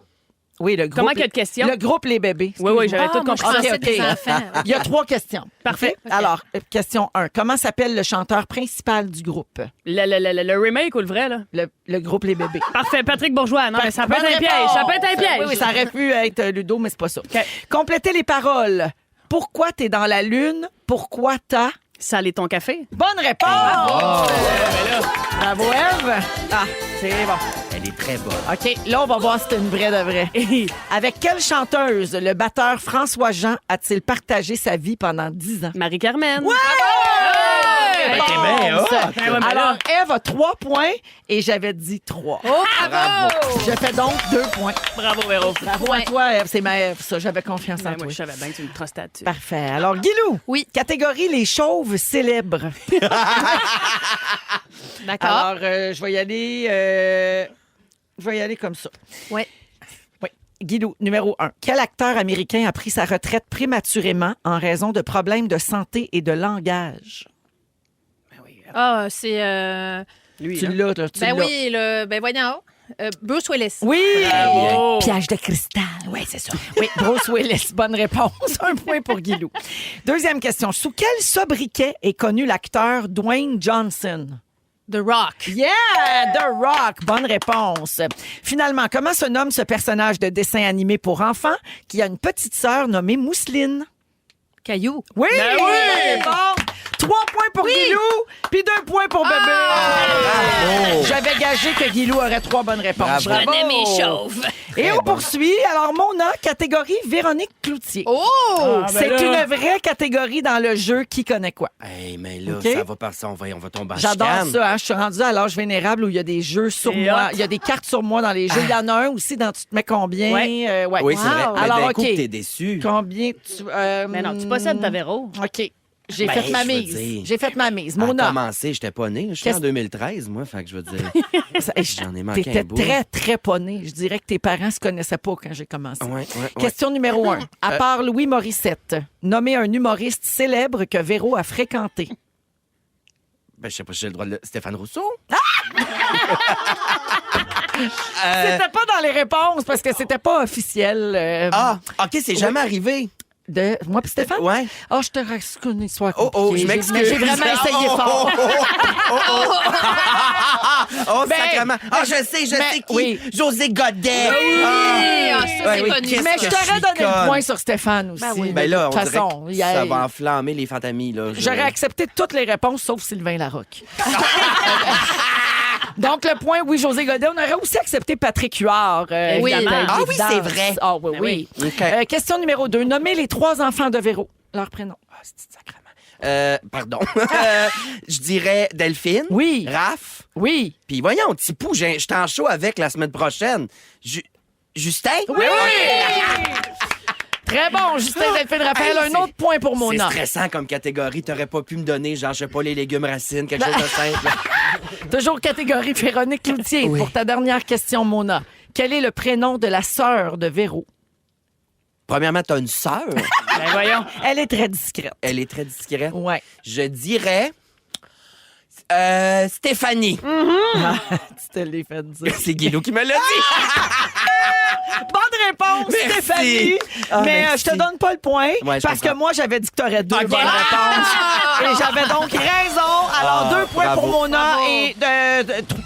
Oui, le groupe... Comment qu'il y a de questions? Le groupe Les Bébés. Oui, j'avais tout moi, je compris. pensais OK. des enfants. Il y a 3 questions. Parfait. OK? Alors, question 1. Comment s'appelle le chanteur principal du groupe? Le remake ou le vrai, là? Le groupe Les Bébés. Parfait, Patrick Bourgeois. Non, mais ça peut Bonne être un piège. réponse! Ça peut être un piège. Oui, ça aurait pu être Ludo, mais c'est pas ça. OK. Complétez les paroles. Pourquoi t'es dans la lune? Pourquoi t'as... Saler ton café. Bonne réponse! Bravo, Ève. Ah, c'est bon. Elle est très bonne. OK, là, on va voir si c'est une vraie de vraie. Avec quelle chanteuse le batteur François Jean a-t-il partagé sa vie pendant 10 ans? Marie-Carmen. Réponse. ouais, mais Alors, là- Ève a 3 points et j'avais dit 3. Oh, bravo! Je fais donc 2 points. Bravo, Véro. Bravo à toi, Ève. C'est ma Ève, ça. J'avais confiance en Ben, toi. moi, je savais bien que tu me trustais dessus. Parfait. Alors, Guilou. Oui. Catégorie les chauves célèbres. D'accord. Alors, je vais y aller. Je vais y aller comme ça. Ouais. Oui. Guilou, numéro 1. Quel acteur américain a pris sa retraite prématurément en raison de problèmes de santé et de langage? Ah, c'est... Lui, Tu là. l'as, là. Tu Ben l'as. oui, ben voyons. Bruce Willis. Oui! Bravo. Piège de cristal. Oui, c'est ça. Oui, Bruce Willis. Bonne réponse. 1 point pour Guilou. Deuxième question. Sous quel sobriquet est connu l'acteur Dwayne Johnson? The Rock. Yeah! The Rock. Bonne réponse. Finalement, comment se nomme ce personnage de dessin animé pour enfants qui a une petite sœur nommée Mousseline? Caillou. Oui! Ben oui! Bon. 3 points pour Guilou, puis 2 points pour Bébé. Bravo! J'avais gagé que Guilou aurait 3 bonnes réponses. Bravo. Prenez mes chauves. Et on poursuit. Alors, Mona, catégorie Véronique Cloutier. Oh! C'est ben là. une vraie catégorie dans le jeu Qui connaît quoi. Hey, mais là, OK. ça va par ça. On va tomber en J'adore chicane. ça. Hein? Je suis rendue à l'âge vénérable où il y a des jeux sur C'est moi. hot. Il y a des cartes sur moi dans les jeux. Il y en a un aussi dans Tu te mets combien. Ouais. Ouais. Oui, c'est vrai. Wow. Mais Alors, d'un OK. coup, t'es déçu. Combien tu... Mais non, tu possèdes ta Véro. OK. J'ai Ben, fait ma je veux mise. dire. J'ai fait ma mise. À Mona. commencer, j'étais pas né. Je suis en 2013, moi. Fait que je veux dire, j'en ai manqué T'étais un bout. très, très pas né. Je dirais que tes parents se connaissaient pas quand j'ai commencé. Ouais. Question numéro 1. À part Louis Morissette, nommez un humoriste célèbre que Véro a fréquenté. Ben, je sais pas si j'ai le droit de... Stéphane Rousseau? C'était pas dans les réponses parce que c'était pas officiel. Ah, OK, c'est jamais arrivé. De moi puis Stéphane? Ouais. Ah, je te raconte une histoire Oh, compliquée. je m'excuse. Mais j'ai vraiment essayé fort. Oh, Ben, sacrément. Ah, je sais qui. oui. José Godet. Ah, ça, c'est oui, connu. qu'est-ce Mais que je t'aurais suis donné le conne. point sur Stéphane aussi. Ben oui. Ben là, on de toute dirait façon, que il y a- ça va enflammer les fantamis, là. J'aurais accepté toutes les réponses sauf Sylvain Larocque. Donc, le point, oui, José Godet. On aurait aussi accepté Patrick Huard. Oui. évidemment. Ah oui, c'est vrai. Ah oui, Ben oui. oui. OK. Question numéro 2. Nommez les 3 enfants de Véro. Leur prénom. Ah, c'est sacrément. Pardon. Je dirais Delphine. Oui. Raph. Oui. Puis voyons, Tipou, je suis en show avec la semaine prochaine. Justin? Oui! Très bon, Justin Delphine Raphaël. Hey, Un autre point pour C'est Mona. stressant comme catégorie. T'aurais pas pu me donner, genre, je sais pas, les légumes racines, quelque chose de simple. Toujours catégorie Véronique Cloutier. Oui. Pour ta dernière question, Mona. Quel est le prénom de la sœur de Véro? Premièrement, t'as une sœur. Ben voyons. Elle est très discrète. Elle est très discrète. Ouais. Je dirais... Stéphanie. Tu te l'es fait dire. C'est Guilou qui me l'a dit. Bonne réponse, Merci. Stéphanie. Mais merci. je te donne pas le point Ouais, je parce que comprends. moi, j'avais dit que tu aurais 2 Ok. bonnes réponses. Et j'avais donc raison. Alors, 2 points bravo. pour Mona Bravo. et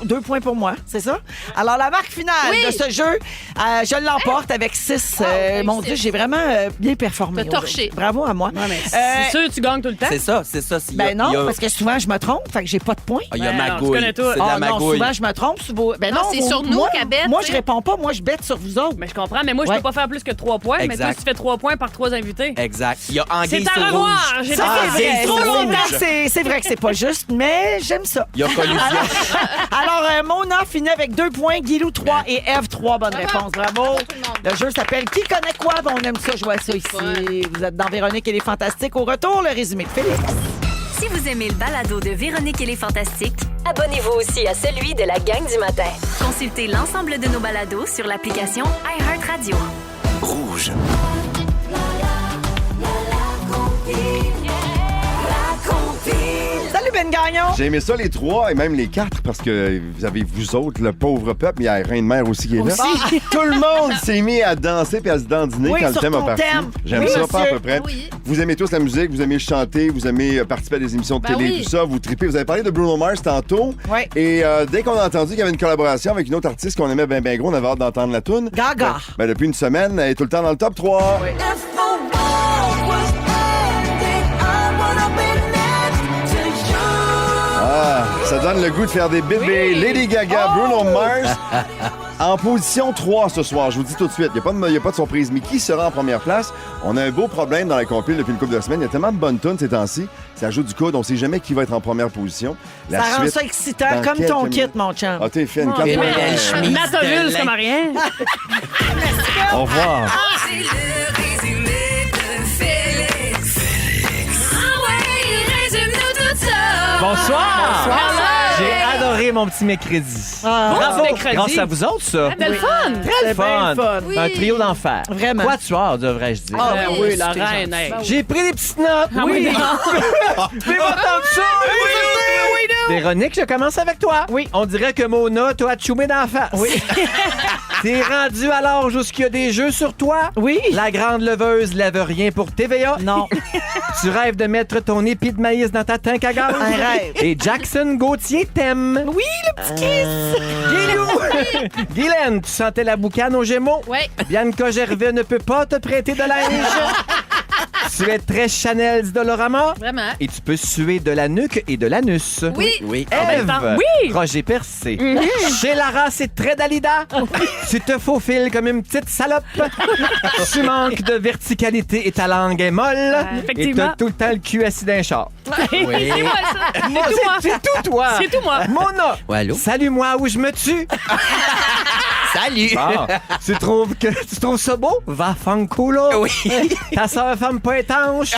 2 points pour moi. C'est ça? Alors, la marque finale Oui. de ce jeu, je l'emporte avec 6. Mon Dieu, j'ai vraiment bien performé. T'as torché. aujourd'hui. Bravo à moi. C'est sûr que tu gagnes tout le temps. C'est ça. Il y a- Ben non, il y a- parce que souvent, je me trompe. Fait que j'ai pas de points. Ah, il y a Ben non, tu magouille. connais tout. C'est de la Ah non, magouille. souvent, je me trompe. Ben Non, c'est sur nous moi, qu'elle bête, Moi, tu je sais. réponds pas. Moi, je bête sur vous autres. Mais je comprends, mais moi, je Ouais. peux pas faire plus que 3 points. Mais toi, Exact. tu fais 3 points par 3 invités. Exact. Il y a Anguille C'est à sur revoir. rouge. J'ai Ça, pas c'est fait vrai. trop Trop longtemps. longtemps, c'est vrai que c'est pas juste, mais j'aime ça. Il y a collusion. Alors, Mona finit avec 2 points, Guilou 3 et Eve 3 bonnes réponses. Bravo. Le jeu s'appelle Qui connaît quoi? Ben, on aime ça, jouer à ça ici. Vous êtes dans Véronique et les Fantastiques. Au retour, le résumé de Félix. Si vous aimez le balado de Véronique et les Fantastiques, Abonnez-vous aussi à celui de la gang du matin. consultez l'ensemble de nos balados sur l'application iHeartRadio. Rouge. Salut Ben Gagnon. J'ai aimé ça les 3 et même les 4 parce que vous avez vous autres, le pauvre peuple, il y a Reine de Mère aussi qui est là. Aussi. Tout le monde s'est mis à danser et à se dandiner Oui, quand le sur thème a ton parti. thème. J'aime Oui, ça pas à monsieur. peu près. Oui. Vous aimez tous la musique, vous aimez chanter, vous aimez participer à des émissions de Ben télé, oui. tout ça, vous tripez. Vous avez parlé de Bruno Mars tantôt. Oui. Et dès qu'on a entendu qu'il y avait une collaboration avec une autre artiste qu'on aimait ben gros, on avait hâte d'entendre la toune. Gaga. Ben, depuis une semaine, elle est tout le temps dans le top 3. Ah, ça donne le goût de faire des bébés. Lady Gaga, Bruno Mars, en position 3 ce soir. Je vous dis tout de suite, il n'y a pas de surprise. Mais qui sera en première place? On a un beau problème dans la compile depuis une couple de semaines. Il y a tellement de bonnes tunes ces temps-ci. Ça joue du coude. On ne sait jamais qui va être en première position. La Ça rend suite, ça excitant, dans comme ton quelques kit, minutes. mon chum. Ah, t'es fine. Oh, Quand Une on- belle chemise Natoville, de c'est lin. comme rien. Au revoir. C'est le résumé de Félix. Ah ouais, résume-nous tout ça. Bonsoir! J'ai adoré mon petit mercredi. Bravo! petit mercredi. Grâce à vous autres, ça. C'était le fun. Très C'est bien fun. fun. Oui. Un trio d'enfer. Vraiment. Quatuor, devrais-je dire. Ah Ben oui, oui, la c'était reine. gentil. hey. J'ai pris des petites notes. Ah oui, Mais va entendre ça! Véronique, je commence avec toi. Oui. On dirait que Mona t'a tchoumé d'en face. Oui. T'es rendu à l'âge où il y a des jeux sur toi? Oui. La grande leveuse lève rien pour TVA. Non. Tu rêves de mettre ton épi de maïs dans ta tank à gaz. Un rêve. Et Jackson Gauthier t'aime. Oui, le petit kiss. Guilou! Guylaine, tu sentais la boucane aux Gémeaux? Oui. Bianca Gervais ne peut pas te prêter de linge. Tu es très Chanel du Dolorama. Vraiment. Et tu peux suer de la nuque et de l'anus. Oui. Oui. Ève, Oui. Roger Percé. Chez Lara, c'est très Dalida. Tu te faufiles comme une petite salope. Tu manques de verticalité et ta langue est molle. Et effectivement. t'as tout le temps le cul assis d'un char. Oui. C'est moi, ça. C'est tout moi. C'est tout toi. C'est tout moi. Mona, Ouais, allô? salue-moi où je me tue. Salut! Bon, tu trouves ça beau? Va fanculo. Oui. Ta sœur femme pas étanche.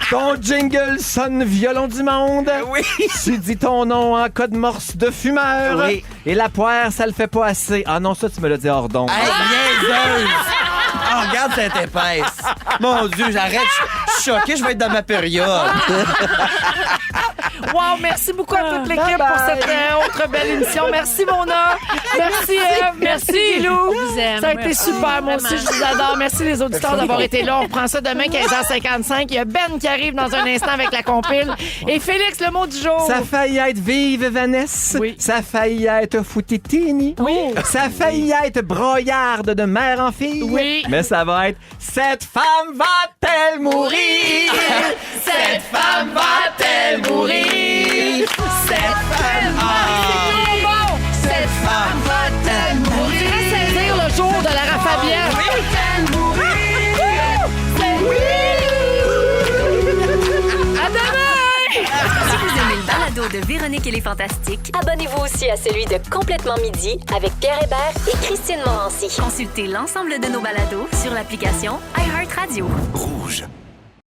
Ton jingle sonne violon du monde. Oui. Tu dis ton nom en code morse de fumeur. Oui. Et la poire, ça le fait pas assez. Ah non, ça, tu me l'as dit hors d'onde. Hey, niaiseuse! Oh, regarde cette épaisse! Mon Dieu, j'arrête. Je suis choqué, je vais être dans ma période. Wow, merci beaucoup à toute l'équipe pour cette autre belle émission. Merci, Mona. Merci, Eve. Merci, Guilou. Je vous aime. Ça a été Merci. super. Moi aussi, je vous adore. Merci les auditeurs d'avoir été là. On reprend ça demain, 15h55. Il y a Ben qui arrive dans un instant avec la compile. Et Félix, le mot du jour. Ça a failli être Vive Vanessa. Oui. Ça a failli être Foutitini. Oui. Ça a failli être Broyarde de mère en fille. Oui. Mais ça va être Cette femme va-t-elle mourir? Cette femme va-t-elle mourir? Cette femme Cette femme va-t-elle mourir? On dirait saisir le jour de Lara Fabienne. À demain! Si vous aimez le balado de Véronique et les Fantastiques, Abonnez-vous aussi à celui de Complètement Midi avec Pierre Hébert et Christine Morancy. consultez l'ensemble de nos balados sur l'application iHeartRadio. Rouge.